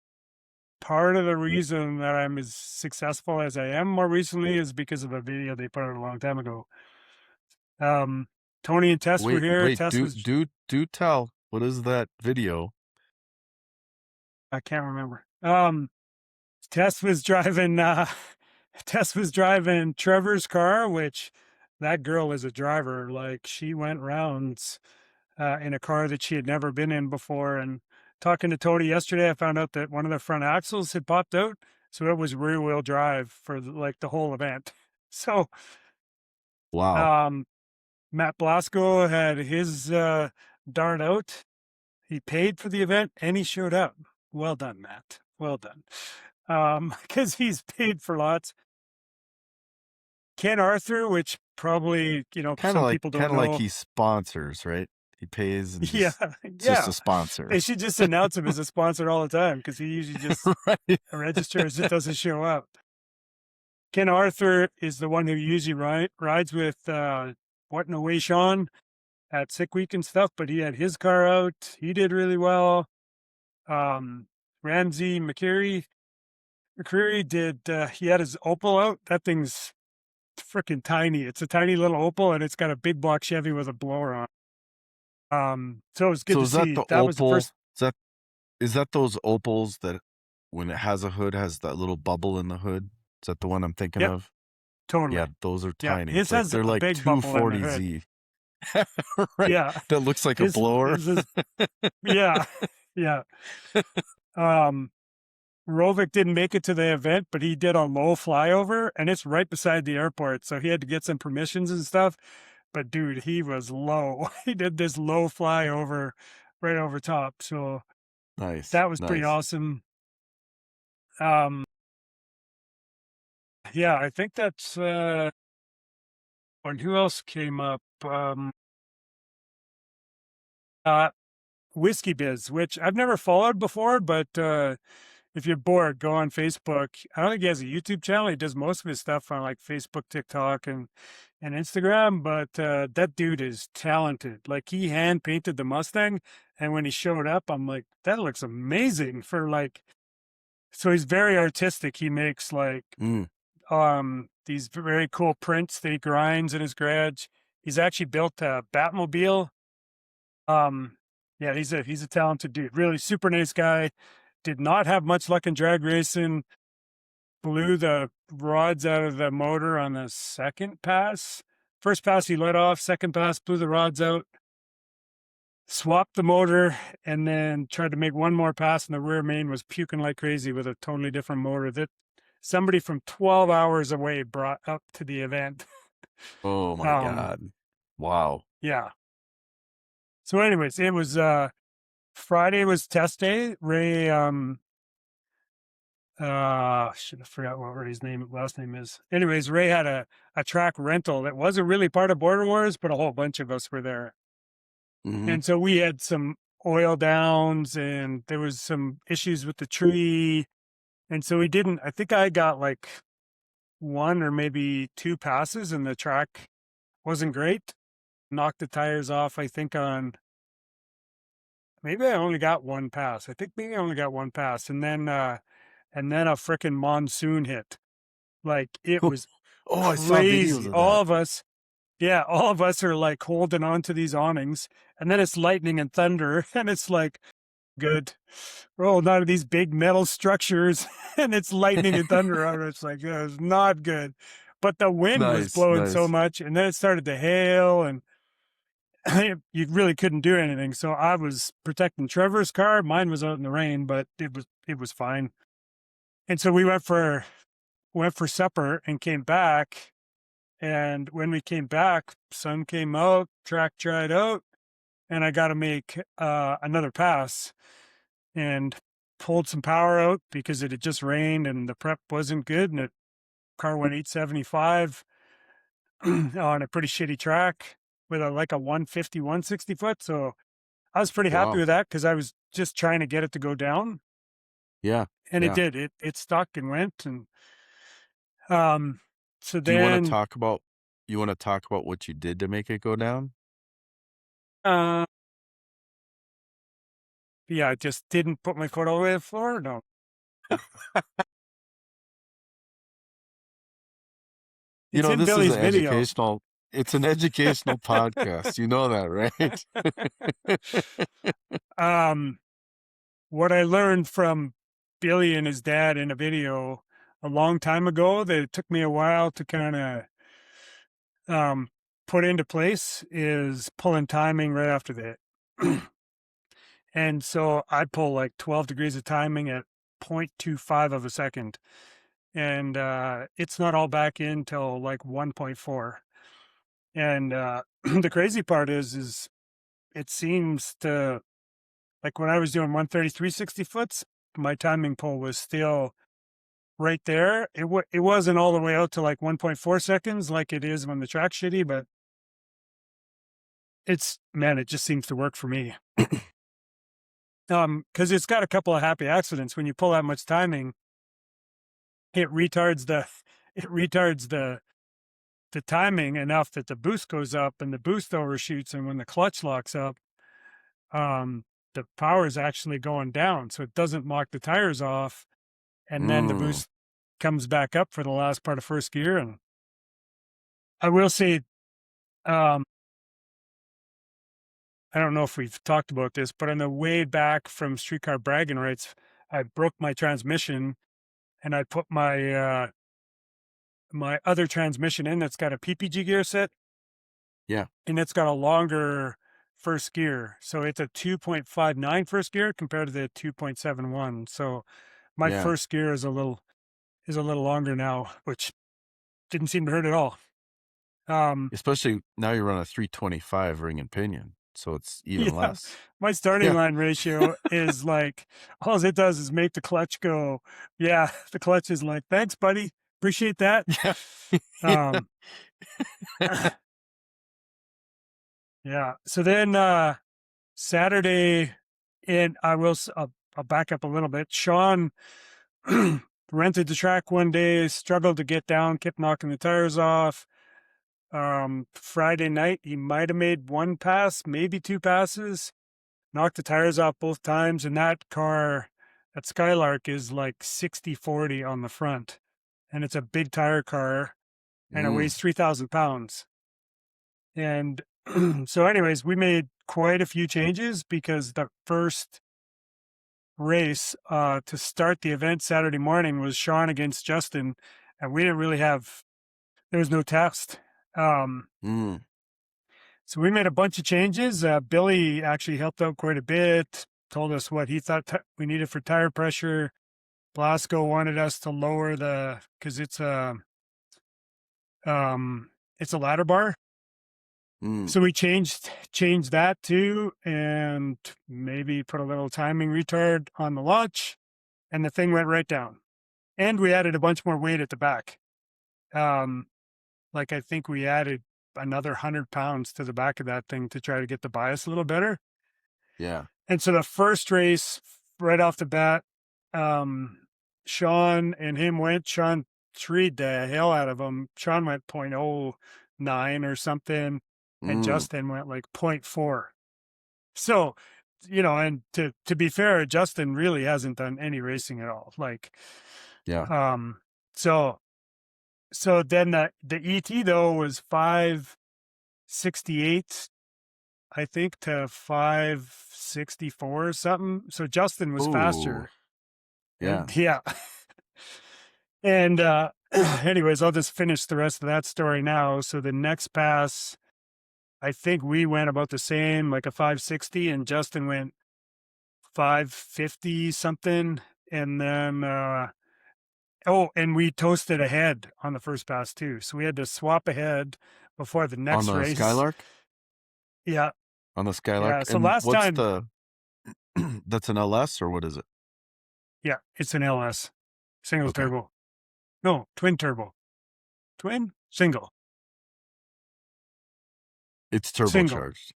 part of the reason that I'm as successful as I am more recently is because of a video they put out a long time ago. Tony and Tess were Wait, here. wait, Tess was, do tell. What is that video? I can't remember. Tess was driving, Tess was driving Trevor's car, which that girl is a driver. Like, she went rounds in a car that she had never been in before. And talking to Tony yesterday, I found out that one of the front axles had popped out. So it was rear wheel drive for like the whole event. So, Wow. Matt Blasco had his dart out. He paid for the event and he showed up. Well done, Matt. Well done. Because he's paid for lots. Ken Arthur, which probably, Kind of some like people kind don't of like know. he sponsors, right? He pays and Yeah, it's just yeah. a sponsor. They should just announce him as a sponsor all the time, because he usually just Right. registers, it doesn't show up. Ken Arthur is the one who usually rides with What in a Way Sean at Sick Week and stuff, but he had his car out. He did really well. Ramsey McCreary did, he had his Opal out. That thing's freaking tiny. It's a tiny little Opal, and it's got a big block Chevy with a blower on. So it was good So to is that see. the That was the Opal? first. Is that those Opals that when it has a hood has that little bubble in the hood? Is that the one I'm thinking Yep, of? totally. Yeah, those are Yeah, tiny. his It's like has they're a like big bubble in the hood. 240Z. Right. Yeah, That looks like a blower. his is, yeah, yeah. Rovic didn't make it to the event, but he did a low flyover, and it's right beside the airport, so he had to get some permissions and stuff. But dude, he was low. He did this low flyover right over top, so Nice, that was pretty nice. awesome. Yeah, I think that's and who else came up? Whiskey Biz, which I've never followed before, but if you're bored, go on Facebook. I don't think he has a YouTube channel. He does most of his stuff on like Facebook, TikTok, and Instagram. But that dude is talented. Like, he hand painted the Mustang, and when he showed up, I'm like, that looks amazing for like. So he's very artistic. He makes like Mm. these very cool prints that he grinds in his garage. He's actually built a Batmobile. Yeah, he's a talented dude. Really super nice guy. Did not have much luck in drag racing. Blew the rods out of the motor on the second pass. First pass he let off. Second pass blew the rods out. Swapped the motor, and then tried to make one more pass, and the rear main was puking like crazy with a totally different motor that somebody from 12 hours away brought up to the event. Oh my God. Wow. Yeah. So anyways, it was Friday was test day. Ray should have forgot what Ray's last name is. Anyways, Ray had a track rental that wasn't really part of Border Wars, but a whole bunch of us were there. Mm-hmm. And so we had some oil downs, and there was some issues with the tree. And so we didn't, I think I got like one or maybe two passes, and the track wasn't great. Knocked the tires off, I think, on maybe I only got one pass. I think maybe I only got one pass. And then a freaking monsoon hit. Like, it was Oh, I saw videos crazy. of All that. of us, yeah, all of us are like holding on to these awnings, and then it's lightning and thunder, and it's like, good. We're holding on to these big metal structures, and it's lightning and thunder out. It's like, it was not good. But the wind was Nice, blowing so nice. much, and then it started to hail, and you really couldn't do anything. So I was protecting Trevor's car. Mine was out in the rain, but it was fine. And so we went for supper and came back. And when we came back, sun came out, track dried out, and I got to make another pass, and pulled some power out because it had just rained and the prep wasn't good, and the car went 875 on a pretty shitty track with like a 150, 160 foot. So I was pretty happy Wow. with that, because I was just trying to get it to go down. Yeah. And yeah. it did. It stuck and went. And So Do you want to then, talk about what you did to make it go down? uh, yeah, I just didn't put my foot all the way to the floor. No, You it's know, in this is Billy's an video. educational it's an educational podcast. You know that, right? um, what I learned from Billy and his dad in a video a long time ago that it took me a while to kind of um, put into place is pulling timing right after the hit. And so I pull like 12 degrees of timing at 0.25 of a second. And it's not all back in till like 1.4. And the crazy part is it seems to, like when I was doing 133 60 foots, my timing pull was still right there. It wasn't all the way out to like 1.4 seconds like it is when the track's shitty, but it just seems to work for me. Because it's got a couple of happy accidents. When you pull that much timing, it retards the it retards the timing enough that the boost goes up and the boost overshoots, and when the clutch locks up, the power is actually going down, so it doesn't lock the tires off, and then the Mm. boost comes back up for the last part of first gear. And I will say, um, I don't know if we've talked about this, but on the way back from Streetcar bragging rights, I broke my transmission and I put my other transmission in that's got a PPG gear set, Yeah. and it's got a longer first gear. So it's a 2.59 first gear compared to the 2.71. So my Yeah. first gear is a little longer now, which didn't seem to hurt at all. Especially now you run a 325 ring and pinion, so it's even Yeah, less. my starting Yeah. line ratio is like, all it does is make the clutch go, yeah, the clutch is like, thanks, buddy. Appreciate that. Yeah. Um, yeah. So then Saturday, and I'll back up a little bit. Sean rented the track one day, struggled to get down, kept knocking the tires off. Friday night, he might have made one pass, maybe two passes, knocked the tires off both times. And that car, that Skylark, is like 60/40 on the front. And it's a big tire car and it Mm. weighs 3,000 pounds. And so, anyways, we made quite a few changes because the first race to start the event Saturday morning was Sean against Justin, and we didn't really have, there was no test. Mm. So we made a bunch of changes. Billy actually helped out quite a bit, told us what he thought we needed for tire pressure. Blasco wanted us to lower because it's a ladder bar. Mm. So we changed that too, and maybe put a little timing retard on the latch, and the thing went right down. And we added a bunch more weight at the back. Like I think we added another 100 pounds to the back of that thing to try to get the bias a little better. Yeah. And so the first race, right off the bat, Sean and him went. Sean treed the hell out of him. Sean went 0.09 or something, and Mm. Justin went like 0.4. So, and to be fair, Justin really hasn't done any racing at all. Like, Yeah. so then the ET though was 568, I think, to 564 or something. So Justin was Ooh. faster. Yeah. And yeah. And anyways, I'll just finish the rest of that story now. So the next pass, I think we went about the same, like a 560, and Justin went 550 something. And then and we toasted ahead on the first pass too. So we had to swap ahead before the On next the race. Skylark? Yeah. On the Skylark? Yeah. So And last what's time, the that's an LS or what is it? yeah, it's an LS, single Okay. turbo. No, twin turbo. Twin? Single. It's Single. turbocharged.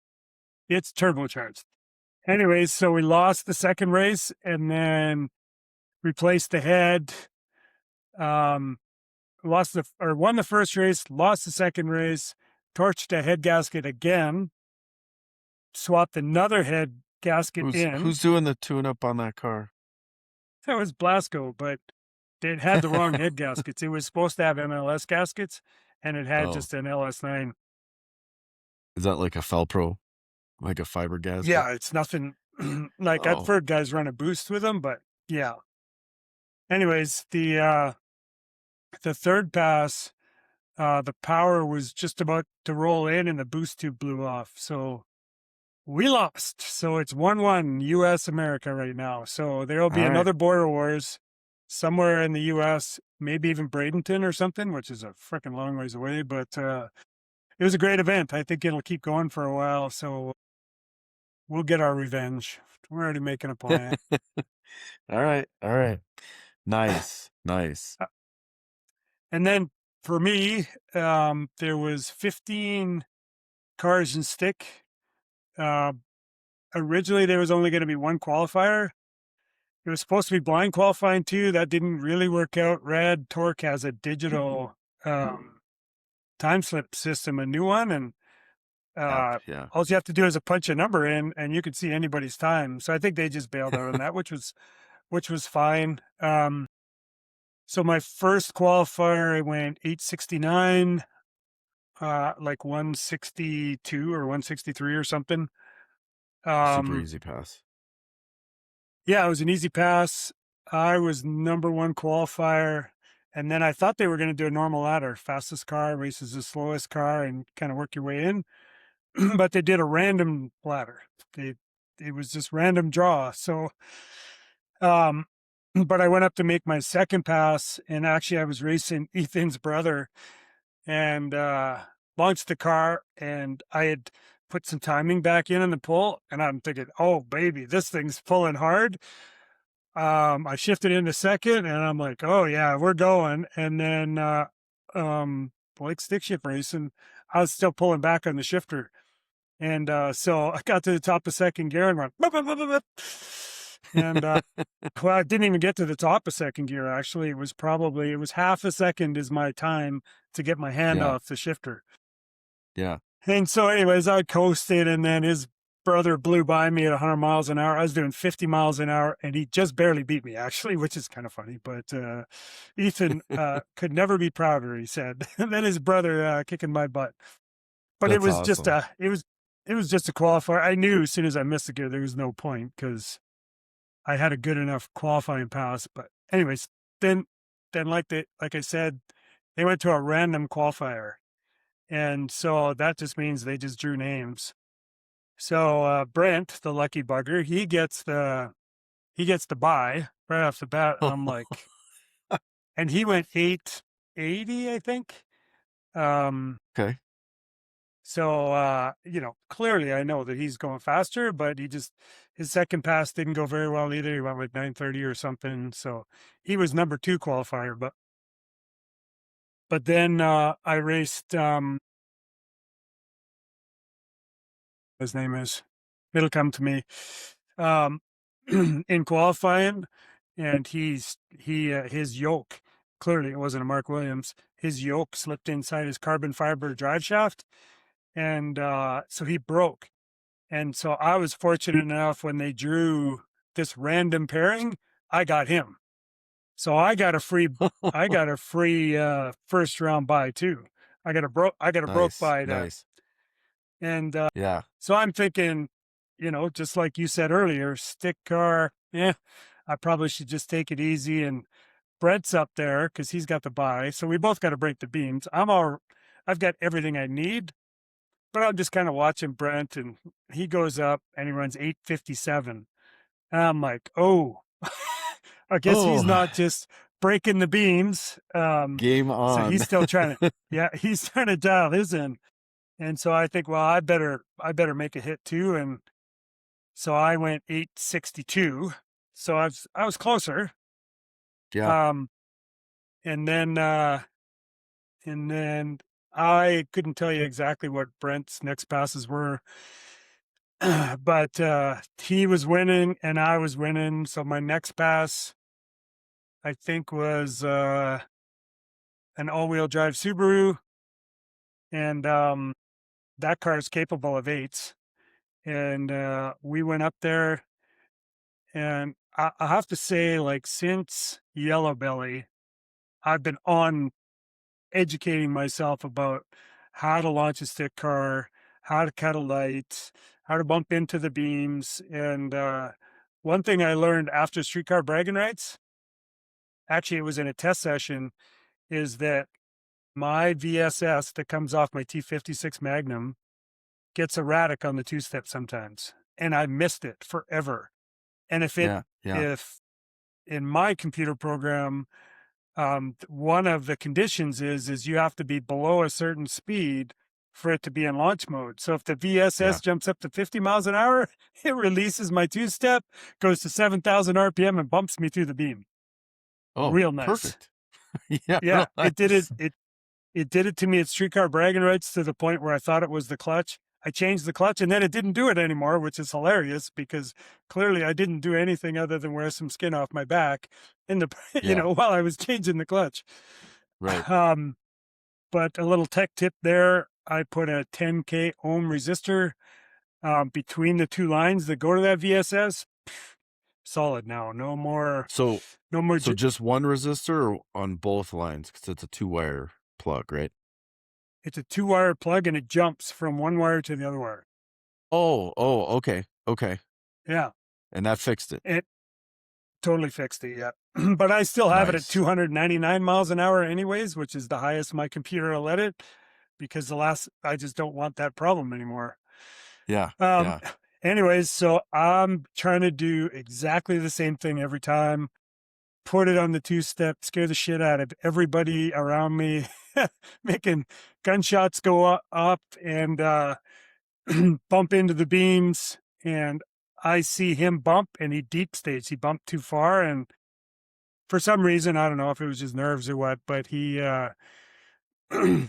It's turbocharged. Anyways, so we lost the second race and then replaced the head. won the first race, lost the second race, torched a head gasket again, swapped another head gasket in. Who's doing the tune-up on that car? That was Blasco, but it had the wrong head gaskets. It was supposed to have MLS gaskets, and it had Oh, just an LS9. is that like a Felpro, like a fiber gasket? Yeah, it's nothing. Like I've Oh, heard guys run a boost with them, but yeah. Anyways, the third pass, the power was just about to roll in, and the boost tube blew off. So we lost. So it's 1-1 U.S. America right now. So there'll be all right. another Border Wars somewhere in the U.S., maybe even Bradenton or something, which is a freaking long ways away. But it was a great event. I think it'll keep going for a while. So we'll get our revenge. We're already making a plan. All right. All right. Nice. Nice. And then for me, there was 15 cars in stick. Originally, there was only going to be one qualifier. It was supposed to be blind qualifying too. That didn't really work out. Rad Torque has a digital time slip system, a new one, and Yeah. all you have to do is punch a number in, and you can see anybody's time. So I think they just bailed out on that, which was fine. So my first qualifier, I went 869, like 162 or 163 or something. Super easy pass. Yeah, it was an easy pass. I was number one qualifier. And then I thought they were going to do a normal ladder, fastest car races the slowest car, and kind of work your way in. But they did a random ladder. It was just random draw. So, but I went up to make my second pass, and actually I was racing Ethan's brother, and launched the car, and I had put some timing back in the pull, and I'm thinking, oh baby, this thing's pulling hard. I shifted into second, and I'm like, oh yeah, we're going. And then like stick shift racing, I was still pulling back on the shifter. And so I got to the top of second gear and went, "Bup, bup, bup, bup, bup." And well, I didn't even get to the top of second gear. Actually, it was half a second is my time to get my hand Yeah. off the shifter. Yeah. And so, anyways, I coasted, and then his brother blew by me at 100 miles an hour. I was doing 50 miles an hour, and he just barely beat me, actually, which is kind of funny. But Ethan could never be prouder, he said. And then his brother kicking my butt. But it That's was just awesome. it was just a qualifier. I knew as soon as I missed the gear, there was no point because I had a good enough qualifying pass. But anyways, then like I said, they went to a random qualifier. And so that just means they just drew names. So Brent, the lucky bugger, he gets the buy right off the bat. I'm like, and he went 880, I think. Okay. So clearly I know that he's going faster, but his second pass didn't go very well either. He went like 930 or something. So he was number 2 qualifier, but then I raced his name is, it'll come to me, in qualifying, and his yoke, clearly it wasn't a Mark Williams, his yoke slipped inside his carbon fiber drive shaft, and so he broke. And so I was fortunate enough when they drew this random pairing, I got him. So I got a free first round buy too. I got a broke Nice. buy to, Nice. and Yeah. so I'm thinking, just like you said earlier, stick car, I probably should just take it easy. And Brett's up there because he's got the buy. So we both got to break the beams. I've got everything I need, but I'm just kind of watching Brent, and he goes up and he runs 857. And I'm like, oh, I guess he's Oh, not just breaking the beams. game So on. he's still trying to, he's trying to dial his in. And so I think, well, I better make a hit too. And so I went 862. So I was closer. Yeah. And then I couldn't tell you exactly what Brent's next passes were, but he was winning and I was winning. So my next pass, I think, was an all-wheel drive Subaru, and that car is capable of eights. And we went up there, and I have to say, like, since Yellow Belly, I've been on educating myself about how to launch a stick car, how to cut a light, how to bump into the beams. And one thing I learned after Streetcar bragging rights, actually, it was in a test session, is that my VSS that comes off my T56 Magnum gets erratic on the two step sometimes. And I missed it forever. And Yeah. Yeah. if in my computer program, one of the conditions is you have to be below a certain speed for it to be in launch mode. So if the Yeah. VSS jumps up to 50 miles an hour, it releases my two step, goes to 7,000 RPM and bumps me through the beam. Oh, Real nice. perfect. Yeah. Yeah, Real it did it. nice. It did it to me at Streetcar bragging rights to the point where I thought it was the clutch. I changed the clutch and then it didn't do it anymore, which is hilarious because clearly I didn't do anything other than wear some skin off my back in the, Yeah. while I was changing the clutch. Right. But a little tech tip there, I put a 10K ohm resistor between the two lines that go to that VSS. Solid now. No more, So no more. so just one resistor or on both lines because it's a 2-wire plug, right? It's a 2-wire plug and it jumps from one wire to the other wire. Oh, okay. Okay. Yeah. And that fixed it. It totally fixed it. Yeah. But I still have it at Nice. 299 miles an hour anyways, which is the highest my computer will let it because I just don't want that problem anymore. Yeah. Um, Yeah. anyways, so I'm trying to do exactly the same thing every time. Put it on the two step, scare the shit out of everybody around me, making gunshots go up and bump into the beams. And I see him bump and he deep stage. He bumped too far. And for some reason, I don't know if it was his nerves or what, but he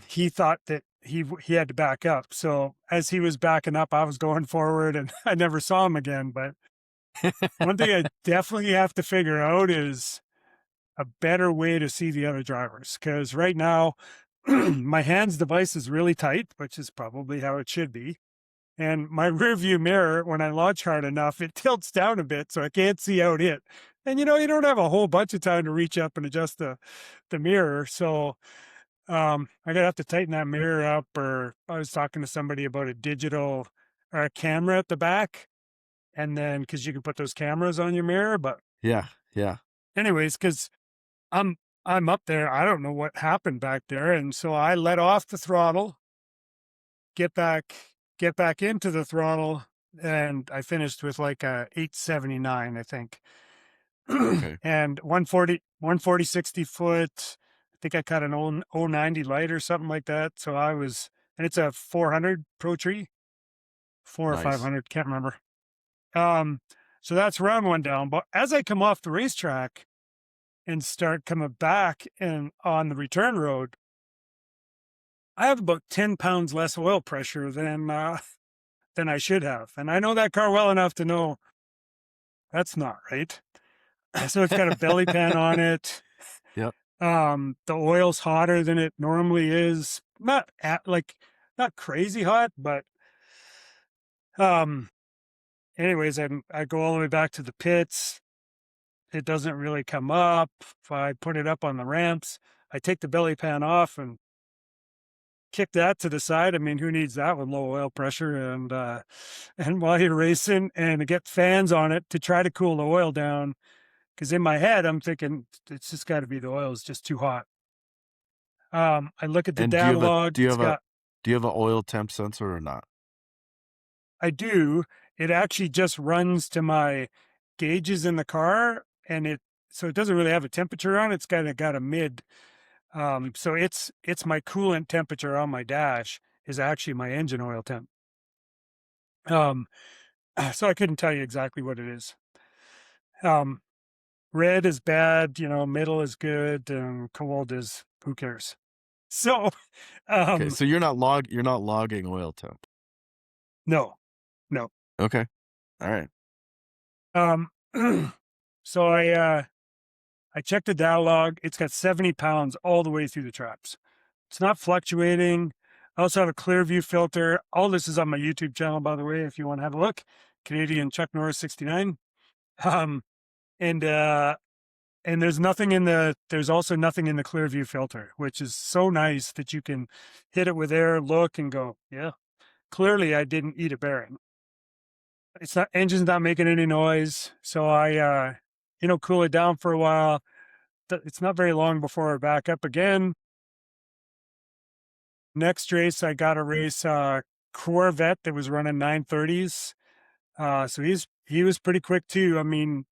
he thought that he had to back up. So as he was backing up, I was going forward and I never saw him again. But one thing I definitely have to figure out is a better way to see the other drivers. Because right now, my hands device is really tight, which is probably how it should be. And my rear view mirror, when I launch hard enough, it tilts down a bit so I can't see out it. And you don't have a whole bunch of time to reach up and adjust the mirror. So I'm gonna have to tighten that mirror up, or I was talking to somebody about a digital or a camera at the back. And then because you can put those cameras on your mirror. But Yeah. Yeah. anyways, because I'm I'm up there, I don't know what happened back there. And so I let off the throttle, get back get back into the throttle, and I finished with like a 879, I think. Okay. And 140 60 foot. I think I cut an 090 light or something like that. So and it's a 400 Pro Tree, 4 or Nice. 500, can't remember. So that's where I'm going down. But as I come off the racetrack and start coming back and on the return road, I have about 10 pounds less oil pressure than I should have. And I know that car well enough to know that's not right. So it's got a belly pan on it. Yep. The oil's hotter than it normally is. Not crazy hot, but anyways, I go all the way back to the pits. It doesn't really come up. If I put it up on the ramps, I take the belly pan off and kick that to the side. I mean, who needs that with low oil pressure? And while you're racing, and get fans on it to try to cool the oil down. Because in my head, I'm thinking it's just got to be the oil is just too hot. I look at the And data log. do you have a do you have an oil temp sensor or not? I do. It actually just runs to my gauges in the car, and so it doesn't really have a temperature on it. It's kind of got a mid. So it's my coolant temperature on my dash is actually my engine oil temp. So I couldn't tell you exactly what it is. Red is bad, middle is good, and cold is who cares. So, Okay, so you're not logging oil temp. no, no. Okay. All right. Um, so I checked the data log. It's got 70 pounds all the way through the traps. It's not fluctuating. I also have a clear view filter. All this is on my YouTube channel, by the way, if you want to have a look. Canadian Chuck Norris 69. Um, and there's also nothing in the clear view filter, which is so nice that you can hit it with air, look, and go, yeah, clearly I didn't eat a bearing. Engine's not making any noise. So I, cool it down for a while. It's not very long before we're back up again. Next race, I got a race Corvette that was running 930s. So he was pretty quick too. I mean,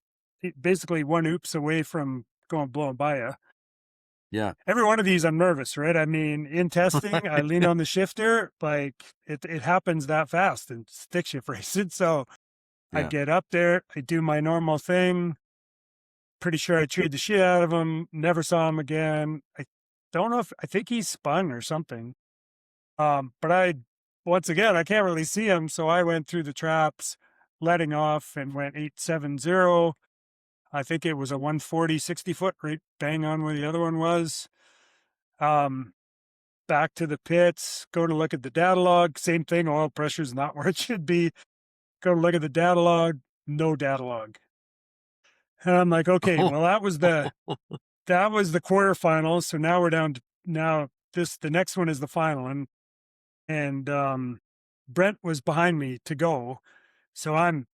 basically one oops away from blowing by you. Yeah. Every one of these, I'm nervous, right? I mean, in testing, I lean on the shifter, like it happens that fast and stick shift racing. So I get up there, I do my normal thing. Pretty sure I treed the shit out of him. Never saw him again. I don't know I think he spun or something. But once again, I can't really see him. So I went through the traps, letting off and went 870. I think it was a 140, 60 foot, right bang on where the other one was. Back to the pits, go to look at the data log. Same thing. Oil pressure's not where it should be. Go to look at the data log. No data log. And I'm like, okay, well, that was the quarterfinals. So now we're down to the next one is the final. And Brent was behind me to go. So I'm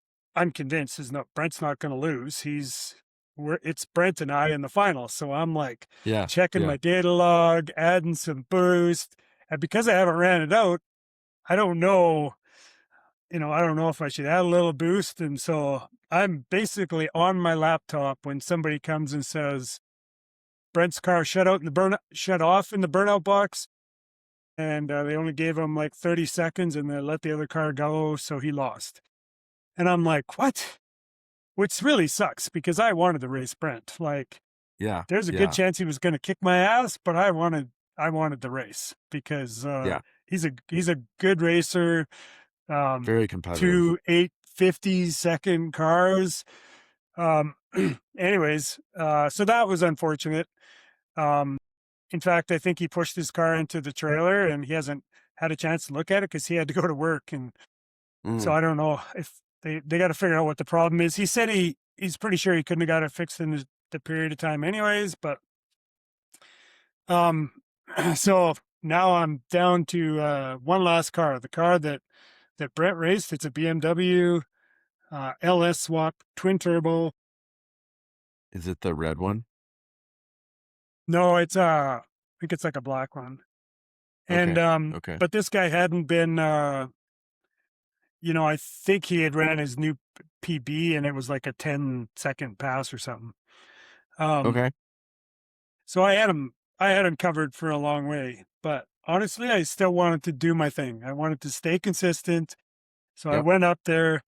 convinced Brent's not going to lose. It's Brent and I in the final. So I'm like checking my data log, adding some boost. And because I haven't ran it out, I don't know if I should add a little boost. And so I'm basically on my laptop when somebody comes and says, Brent's car shut off in the burnout box. And they only gave him like 30 seconds and they let the other car go. So he lost. And I'm like, what? Which really sucks because I wanted to race Brent. Like, there's a good chance he was going to kick my ass, but I wanted the race because he's a good racer. Very competitive. 2 850-second cars. Anyways, so that was unfortunate. In fact, I think he pushed his car into the trailer and he hasn't had a chance to look at it because he had to go to work. And so I don't know if they got to figure out what the problem is. He said he's pretty sure he couldn't have got it fixed in the period of time anyways, but so now I'm down to one last car, the car that Brent raced. It's a BMW LS swap twin turbo. Is it the red one? No, it's I think it's like a black one. And but this guy hadn't been I think he had ran his new PB and it was like a 10-second pass or something. So I had him covered for a long way, but honestly, I still wanted to do my thing. I wanted to stay consistent. So I went up there.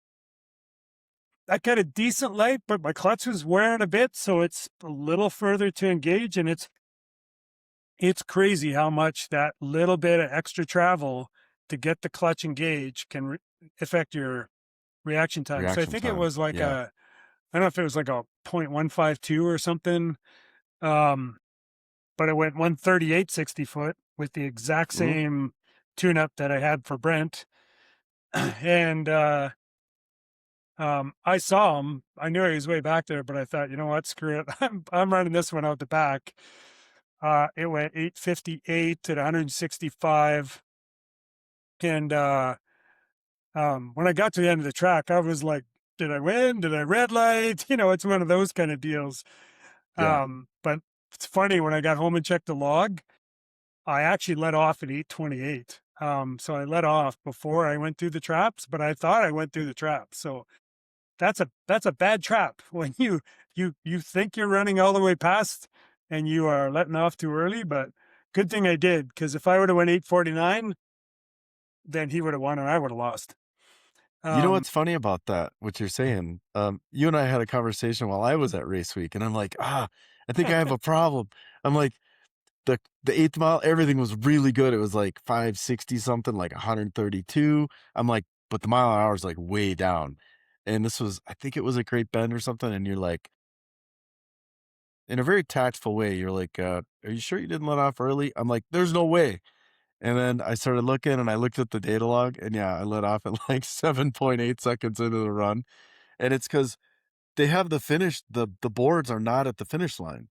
I got a decent light, but my clutch was wearing a bit, so it's a little further to engage, and it's crazy how much that little bit of extra travel to get the clutch engaged can affect your reaction time. So I think it was like I don't know if it was like a 0.152 or something, but it went 138 60 foot with the exact same tune-up that I had for Brent, and I saw him. I knew he was way back there, but I thought, you know what, screw it. I'm running this one out the back. It went 858 at 165. And when I got to the end of the track, I was like, did I win? Did I red light? It's one of those kind of deals. But it's funny, when I got home and checked the log, I actually let off at 828. So I let off before I went through the traps, but I thought I went through the traps. So that's a bad trap when you think you're running all the way past and you are letting off too early. But good thing I did, because if I would have went 849, then he would have won and I would have lost. You know what's funny about that, what you're saying? You and I had a conversation while I was at race week, and I'm like, I think I have a problem. I'm like, the 8th mile, everything was really good. It was like 560 something, like 132. I'm like, but the mile an hour is like way down. And this was, I think it was a Great Bend or something. And you're like, in a very tactful way. You're like, "Are you sure you didn't let off early?" I'm like, "There's no way." And then I started looking and I looked at the data log and yeah, I let off at like 7.8 seconds into the run. And it's because they have the boards are not at the finish line.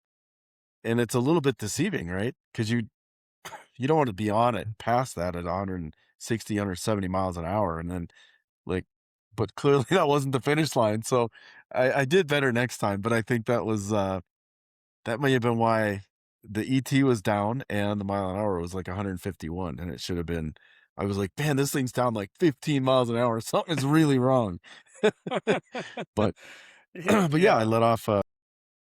And it's a little bit deceiving, right? Because you don't want to be on it past that at 160, 170 miles an hour. And then like, but clearly that wasn't the finish line. So I did better next time. But I think that may have been why the ET was down and the mile an hour was like 151, and it should have been. I was like, man, this thing's down like 15 miles an hour. Something's really wrong. But but yeah, I Yeah. let off at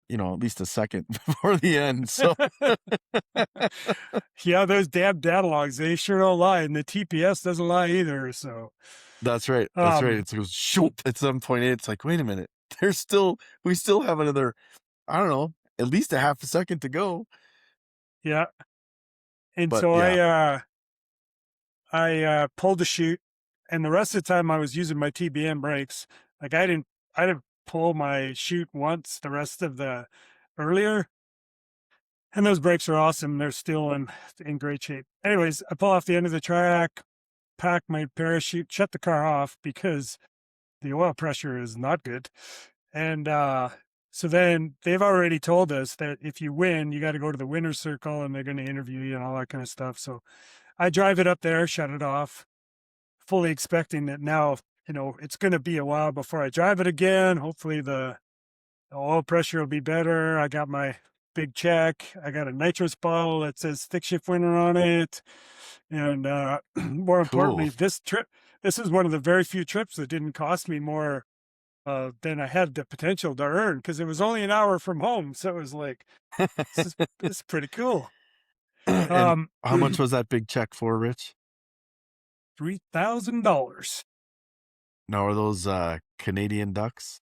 least a second before the end. So Yeah, those damn data logs, they sure don't lie, and the TPS doesn't lie either. So, that's right. That's right. um, It goes shoot at 7.8. It's like, wait a minute. We still have another, I don't know, at least a half a second to go. yeah. And But so yeah, I pulled the chute, and the rest of the time I was using my TBM brakes. Like I didn't pull my chute once the rest of the earlier. And those brakes are awesome. They're still in great shape. Anyways, I pull off the end of the track, pack my parachute, shut the car off because the oil pressure is not good. And so then they've already told us that if you win, you got to go to the winner's circle and they're going to interview you and all that kind of stuff. So I drive it up there, shut it off, fully expecting that now, it's going to be a while before I drive it again. Hopefully the oil pressure will be better. I got my big check. I got a nitrous bottle that says stick shift winner on it. And more cool. importantly, this is one of the very few trips that didn't cost me more than I had the potential to earn because it was only an hour from home. So it was like, this is pretty cool. And how much was that big check for, Rich? $3,000. Now, are those Canadian ducks?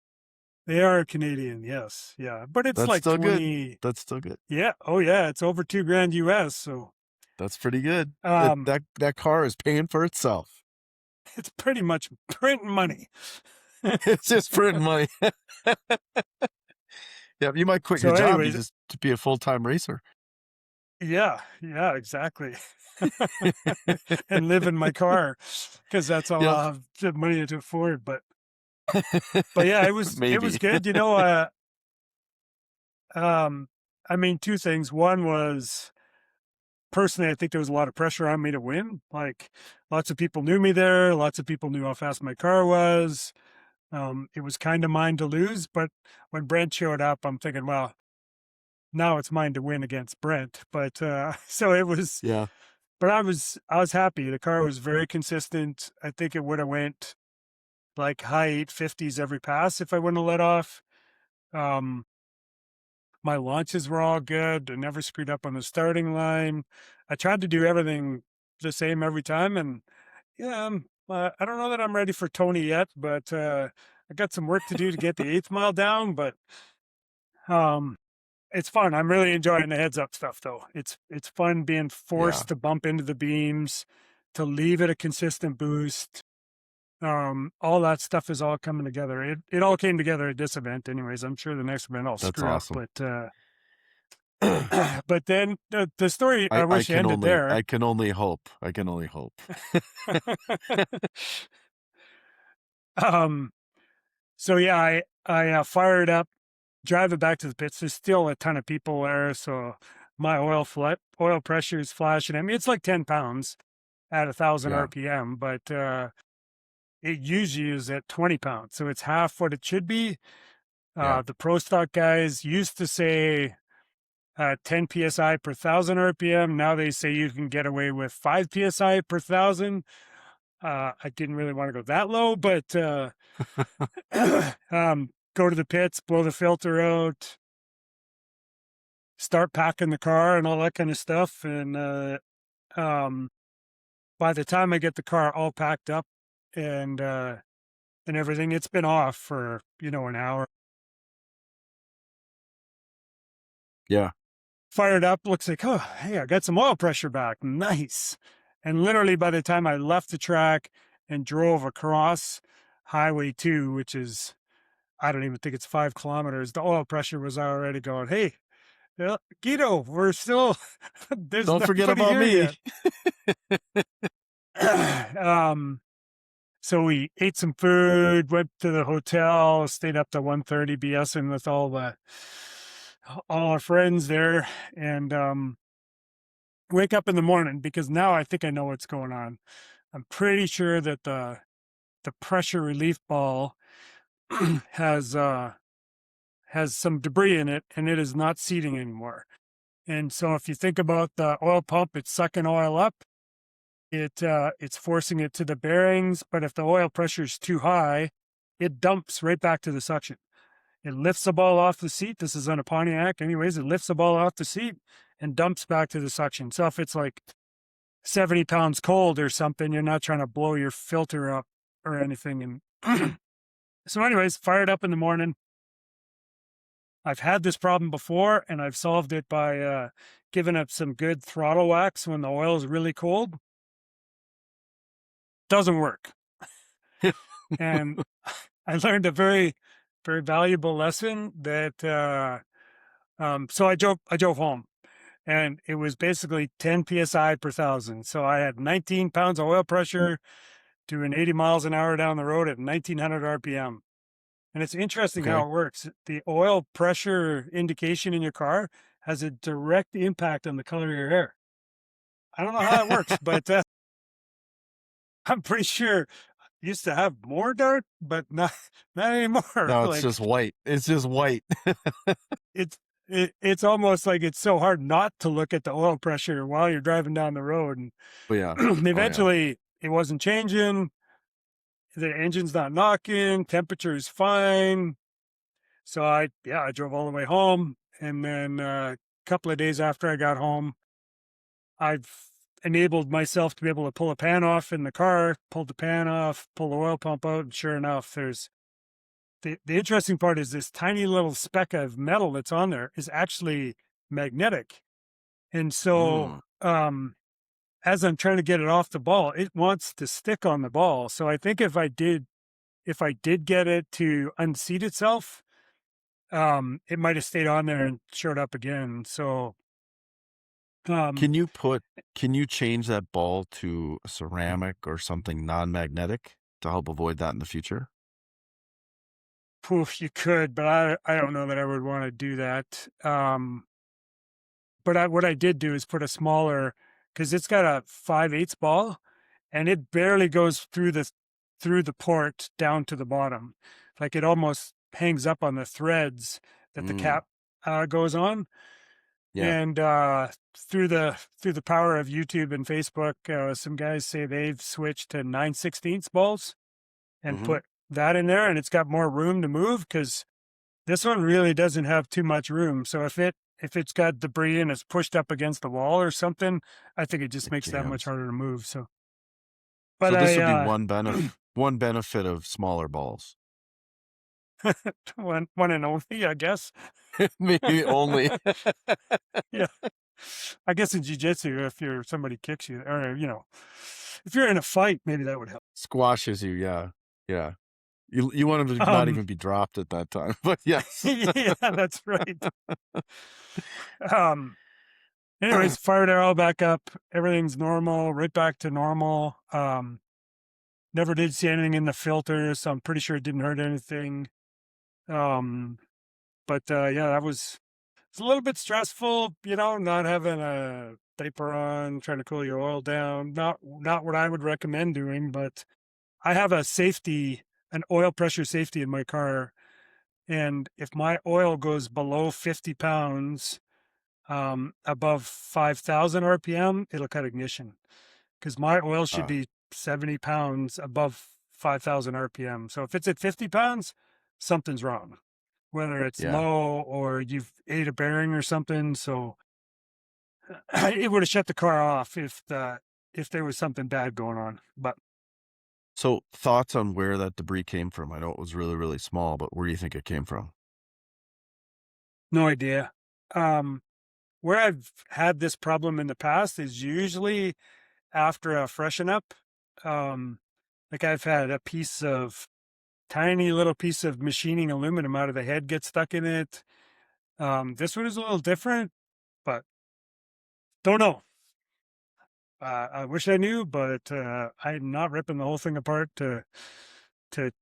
They are Canadian, yes, yeah, but it's That's like still good. 20. That's still good. Yeah, oh yeah, it's over $2,000 US. So That's pretty good. That um, that that car is paying for itself. it's pretty much printing money. It's just printing money. Yeah, you might quit your So, job anyways, to be a full-time racer. yeah, exactly. And live in my car because that's all Yep. I'll have the money to afford. But yeah, it was Maybe. good. I mean, two things. One was personally, I think there was a lot of pressure on me to win. Like lots of people knew me there. Lots of people knew how fast my car was. It was kind of mine to lose. But when Brent showed up, I'm thinking, well, now it's mine to win against Brent. But so it was. Yeah. But I was happy. The car was very consistent. I think it would have went like high 850s every pass if I wouldn't have let off. Um, my launches were all good. I never screwed up on the starting line. I tried to do everything the same every time, and yeah, I don't know that I'm ready for Tony yet, but I got some work to do to get the 8th mile down. But um, it's fun. I'm really enjoying the heads up stuff, though. It's fun being Yeah. forced to bump into the beams, to leave it a consistent boost. All that stuff is all coming together. It all came together at this event anyways. I'm sure the next event I'll That's screw up, awesome. but then the story I I wish can ended only there. I can only hope. I can only hope. um so yeah, I fired up, drive it back to the pits. There's still a ton of people there, so my oil pressure is flashing. I mean, it's like 10 pounds at 1,000 Yeah. RPM, but it usually is at 20 pounds, so it's half what it should be. Yeah. The pro stock guys used to say 10 psi per 1,000 RPM. Now they say you can get away with 5 psi per 1,000. I didn't really want to go that low, but go to the pits, blow the filter out, start packing the car and all that kind of stuff. And by the time I get the car all packed up and everything, it's been off for an hour. Yeah. Fired up, looks like, oh, hey, I got some oil pressure back. Nice. And literally by the time I left the track and drove across Highway 2, which is, I don't even think it's 5 kilometers, the oil pressure was already going, hey, Yeah, Guido, we're still there's Don't forget nobody about here me. yet. um, so we ate some food, went to the hotel, stayed up to 1:30 BSing with all our friends there, and wake up in the morning because now I think I know what's going on. I'm pretty sure that the pressure relief ball has some debris in it and it is not seating anymore. And so if you think about the oil pump, it's sucking oil up. It's forcing it to the bearings, but if the oil pressure is too high, it dumps right back to the suction. It lifts the ball off the seat. This is on a Pontiac, anyways. It lifts the ball off the seat and dumps back to the suction. So if it's like 70 pounds cold or something, you're not trying to blow your filter up or anything. And so, anyways, fired up in the morning. I've had this problem before, and I've solved it by giving up some good throttle wax when the oil is really cold. Doesn't work. And I learned a very, very valuable lesson that so I drove home, and it was basically 10 psi per thousand. So I had 19 pounds of oil pressure doing 80 miles an hour down the road at 1900 RPM. And it's interesting Okay. how it works. The oil pressure indication in your car has a direct impact on the color of your hair. I don't know how it works, but I'm pretty sure I used to have more dark, but not anymore. No, it's Like just white. It's just white. it's almost like it's so hard not to look at the oil pressure while you're driving down the road. And Oh yeah. Oh yeah. eventually it wasn't changing. The engine's not knocking, temperature is fine. So I drove all the way home. And then a couple of days after I got home, I've enabled myself to be able to pull a pan off in the car, pulled the pan off, pull the oil pump out. And sure enough, there's the interesting part is this tiny little speck of metal that's on there is actually magnetic. And so, as I'm trying to get it off the ball, it wants to stick on the ball. So I think if I did get it to unseat itself, it might have stayed on there and showed up again. So, Can you change that ball to a ceramic or something non-magnetic to help avoid that in the future? poof, you could, but I don't know that I would want to do that. But what I did do is put a smaller, because it's got a 5/8 ball, and it barely goes through the port down to the bottom. Like it almost hangs up on the threads that the cap goes on. Yeah. And through the power of YouTube and Facebook, some guys say they've switched to 9/16 balls and put that in there, and it's got more room to move because this one really doesn't have too much room. So if it's got debris and it's pushed up against the wall or something, I think it just It makes that much jams. harder to move. So, but So this would be one benefit of smaller balls. one and only, I guess. Maybe only. Yeah. I guess in jiu-jitsu, if somebody kicks you, or if you're in a fight, maybe that would help. Squashes you, yeah. Yeah. You want him to not even be dropped at that time. But yes. Yeah, that's right. Anyways, fired it all back up. Everything's normal, right back to normal. Never did see anything in the filter, so I'm pretty sure it didn't hurt anything. But yeah, it's a little bit stressful, not having a diaper on, trying to cool your oil down. Not what I would recommend doing, but I have an oil pressure safety in my car. And if my oil goes below 50 pounds, above 5,000 RPM, it'll cut ignition. Because my oil should be 70 pounds above 5,000 RPM. So if it's at 50 pounds, something's wrong, whether it's low or you've ate a bearing or something. So it would have shut the car off if there was something bad going on. But So thoughts on where that debris came from? I know it was really, really small, but where do you think it came from? no idea. Where I've had this problem in the past is usually after a freshen up. Like I've had a tiny little piece of machining aluminum out of the head get stuck in it. This one is a little different, but don't know. I wish I knew, but I'm not ripping the whole thing apart to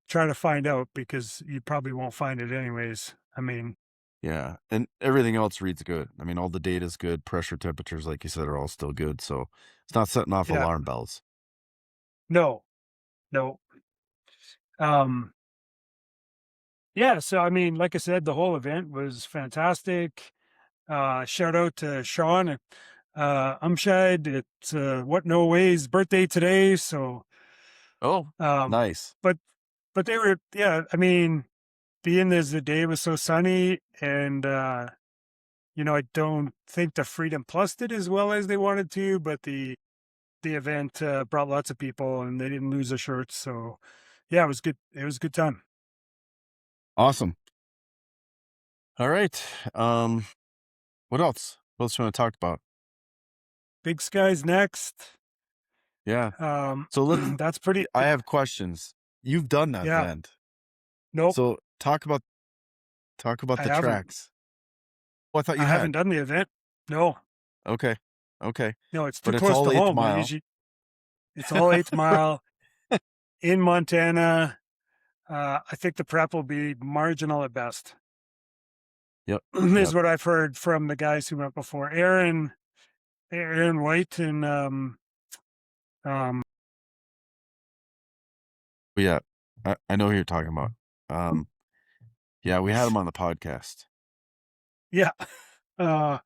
try to find out because you probably won't find it anyways. I mean, Yeah, and everything else reads good. I mean, all the data's good, pressure, temperatures, like you said, are all still good, so it's not setting off yeah, alarm bells. no, no. Um, yeah, so I mean, like I said, the whole event was fantastic. Shout out to Sean Umshad. It's what no way's birthday today, so Oh, um, nice. but they were, yeah. I mean, being as the day was so sunny, and I don't think the Freedom Plus did as well as they wanted to, but the event brought lots of people, and they didn't lose their shirts. So, yeah, it was good. It was a good time. Awesome. All right. What else? What else you want to talk about? Big Sky's next. Yeah. So let's That's pretty. I have questions. You've done that Yeah. event. Nope. So talk about I the haven't. tracks. Oh, I thought you I haven't had. done the event. No. Okay. Okay. No, it's too But it's close all to 8th home. mile. It's all 8th mile in Montana. I think the prep will be marginal at best. Yep. Is Yep. what I've heard from the guys who went before. Aaron White and um Yeah. I know who you're talking about. Yeah, we had him on the podcast. yeah. Uh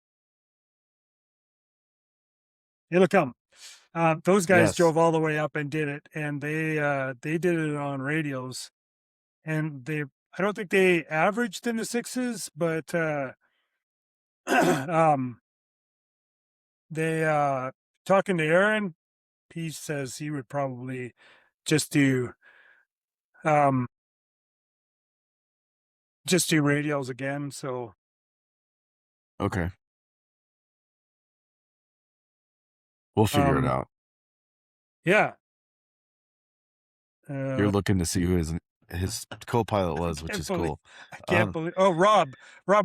it'll come. Those guys Yes. drove all the way up and did it, and they did it on radios, and I don't think they averaged in the sixes, but um they talking to Aaron, he says he would probably just do um radios again. So Okay. We'll figure it um out. yeah. You're Uh looking to see who his co-pilot I was, which can't is believe cool. I can't Um, believe oh Rob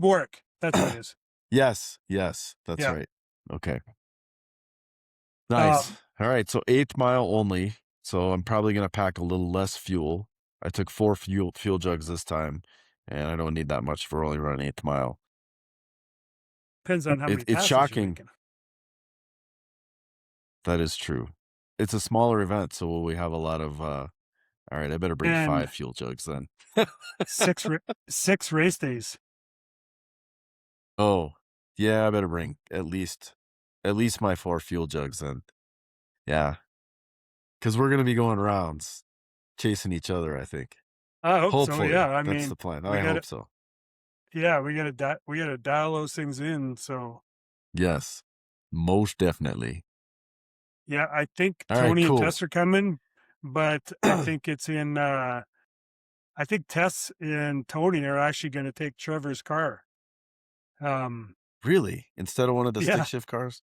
Work. That's who it is. yes, yes, that's Yeah. right. Okay. Nice. Um All right, so 8th mile only. So I'm probably gonna pack a little less fuel. I took 4 fuel jugs this time, and I don't need that much for only running 8th mile. Depends on how many It's passes you're shocking. making. That is true. It's a smaller event, so will we have a lot of all right, I better bring 5 And fuel jugs then. six race days. Oh, yeah, I better bring at least my 4 fuel jugs then. Yeah, because we're gonna be going rounds, chasing each other, I think. I hope so. Yeah. Hopefully, I that's mean, the plan. we I got to hope so. yeah, we got to dial those things in. So Yes, most definitely. yeah, I think All right, Tony and cool. Tess are coming, but I think it's in I think Tess and Tony are actually going to take Trevor's car. Um, Really? Instead of one of the stick yeah, shift cars?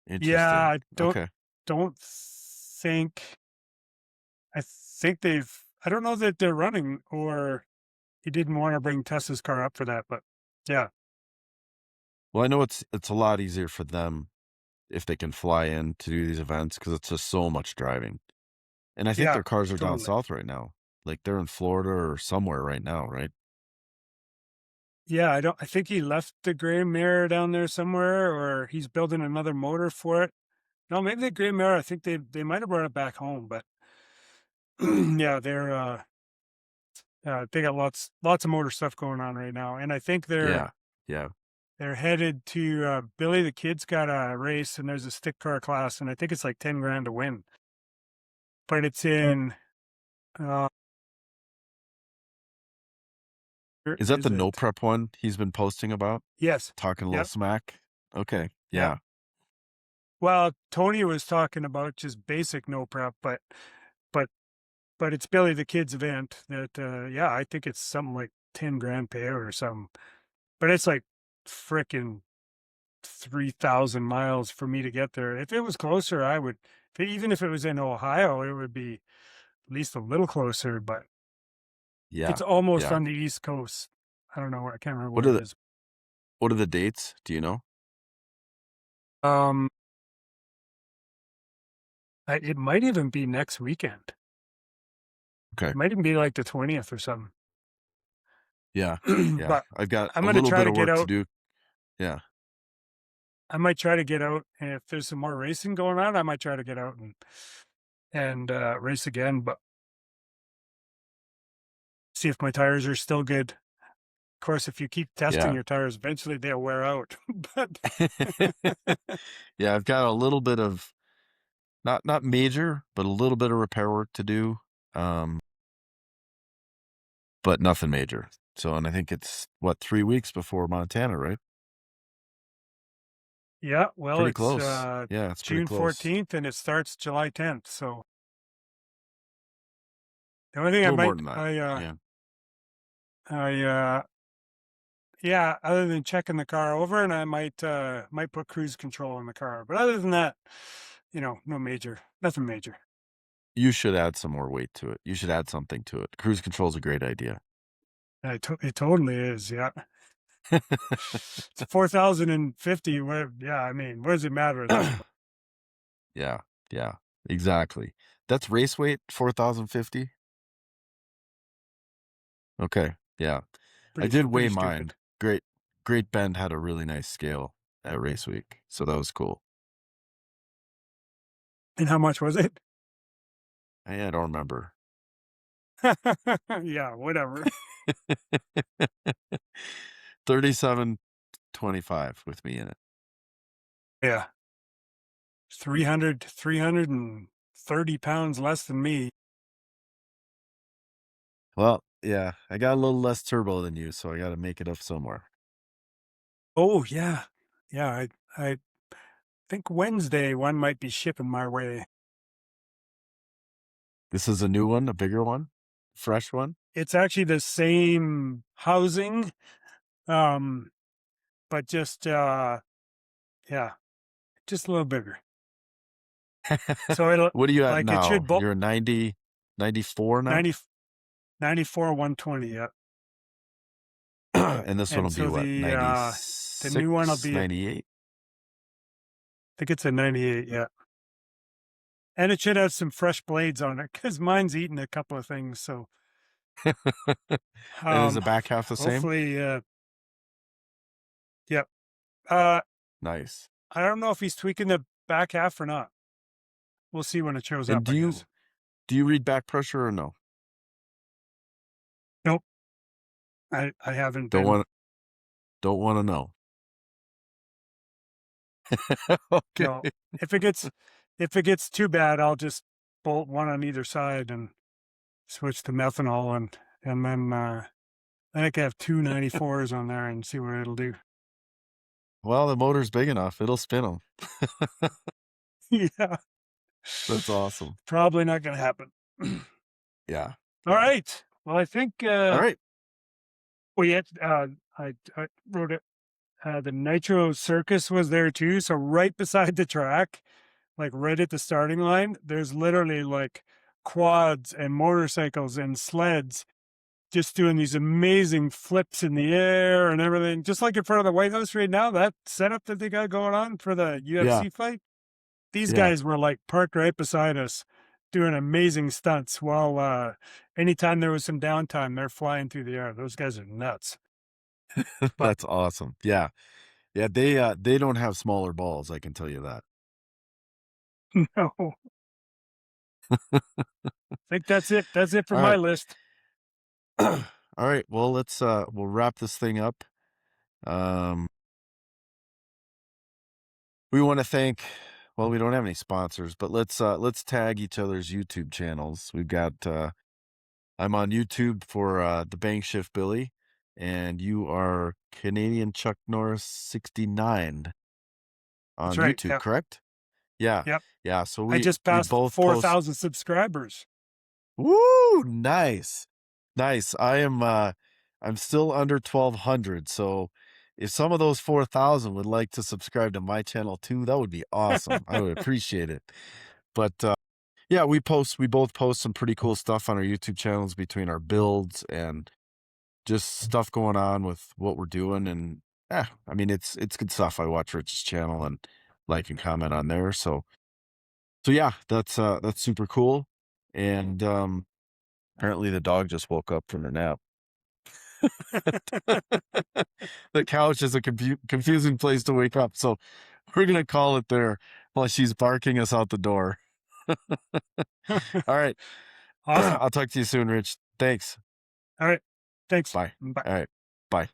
yeah. Interesting. Okay. Don't think. I think they've. I don't know that they're running, or he didn't want to bring Tess's car up for that. But yeah, Well, I know it's a lot easier for them if they can fly in to do these events because it's just so much driving. And I think yeah, their cars are down totally. south right now. Like they're in Florida or somewhere right now, right? Yeah, I don't. I think he left the gray mare down there somewhere, or he's building another motor for it. No, maybe the gray mare. I think they might have brought it back home, but yeah, they got lots of motor stuff going on right now, and I think Yeah. Yeah. they're headed to Billy the Kid's got a race, and there's a stick car class, and I think it's like 10 grand to win, but it's in uh, where Is that the is no it? prep one he's been posting about? Yes, Talking a little yep, smack? Okay. yep. Yeah. Well, Tony was talking about just basic no prep, but but it's Billy the Kid's event that yeah, I think it's something like 10 grand payout or something. But it's like frickin' 3,000 miles for me to get there. If it was closer, I would even if it was in Ohio, it would be at least a little closer, but Yeah. it's almost Yeah. on the East Coast. I don't know where I can't remember What where are it the is. What are the dates? Do you know? Um, it might even be next weekend. Okay. It might even be like the 20th or something. Yeah. Yeah. But I've got I'm a gonna little try bit to of get work to out. do. Yeah. I might try to get out, and if there's some more racing going on, I might try to get out and race again. But see if my tires are still good. Of course, if you keep testing Yeah. your tires, eventually they'll wear out. But Yeah, I've got a little bit of not major, but a little bit of repair work to do. Um, but nothing major. So, and I think it's what, 3 weeks before Montana, right? yeah, well, Pretty it's close. Yeah, it's pretty June close. 14th and it starts July 10th. So the only thing A I little more might, than that. Yeah. I, yeah, other than checking the car over, and I might put cruise control in the car. But other than that, nothing major. You should add some more weight to it. You should add something to it. Cruise control is a great idea. It totally is. Yeah, it's 4,050. Yeah, I mean, what does it matter at this point? Yeah. Yeah. Exactly. That's race weight, 4,050. Okay. Yeah. I did weigh Pretty mine. stupid. Great Bend had a really nice scale at race week. So that was cool. And how much was it? I don't remember. Yeah, whatever. 37.25 with me in it. Yeah, 330 pounds less than me. Well, yeah, I got a little less turbo than you, so I got to make it up somewhere. Oh yeah, yeah. I think Wednesday one might be shipping my way. This is a new one, a bigger one, fresh one. It's actually the same housing, um, but just yeah, just a little bigger. So it'll What are you at like it should now? bolt You're 90, 94 now? 90, 94 120. Yeah, And this one and will be so what, the new one will 96, be, I 98? think it's a 98. Yeah, and it should have some fresh blades on it because mine's eaten a couple of things. So And is the um, back half the same? hopefully, yeah. Uh, Nice. I don't know if he's tweaking the back half or not. We'll see when it shows And up, I guess. do you read back pressure or no? Nope, I haven't Don't been. want don't want to know. Okay. No, if it gets too bad, I'll just bolt one on either side and switch to methanol, and then I can have two 94s on there and see what it'll do. Well, the motor's big enough. It'll spin them. Yeah, That's awesome. probably not going to happen. Yeah. All right. Well, I think All right. we had I wrote it. The Nitro Circus was there too. So right beside the track, like right at the starting line, there's literally like quads and motorcycles and sleds just doing these amazing flips in the air and everything, just like in front of the White House right now. That setup that they got going on for the Yeah. UFC fight, these Yeah. guys were like parked right beside us doing amazing stunts while anytime there was some downtime, they're flying through the air. Those guys are nuts. But That's awesome. Yeah. Yeah, they don't have smaller balls, I can tell you that. no, I think that's it. That's it for All my right. list. All right. Well, we'll wrap this thing up. Um we want to thank, well, we don't have any sponsors, but let's tag each other's YouTube channels. We've got I'm on YouTube for the BangShift Billy, and you are Canadian Chuck Norris 69 That's on right. YouTube, Yep. correct? Yeah. Yep. Yeah, so I just we passed both post. 4,000 subscribers. Woo! Nice. Nice. I'm still under 1,200, so if some of those 4,000 would like to subscribe to my channel too, that would be awesome. I would appreciate it. But yeah, we both post some pretty cool stuff on our YouTube channels between our builds and just stuff going on with what we're doing. And yeah, I mean, it's good stuff. I watch Rich's channel and like and comment on there. So yeah, that's super cool. And apparently the dog just woke up from a nap. The couch is a confusing place to wake up, so we're gonna call it there while she's barking us out the door. All right. Awesome. I'll talk to you soon, Rich. Thanks. All right. Thanks. Bye. Bye. All right. Bye.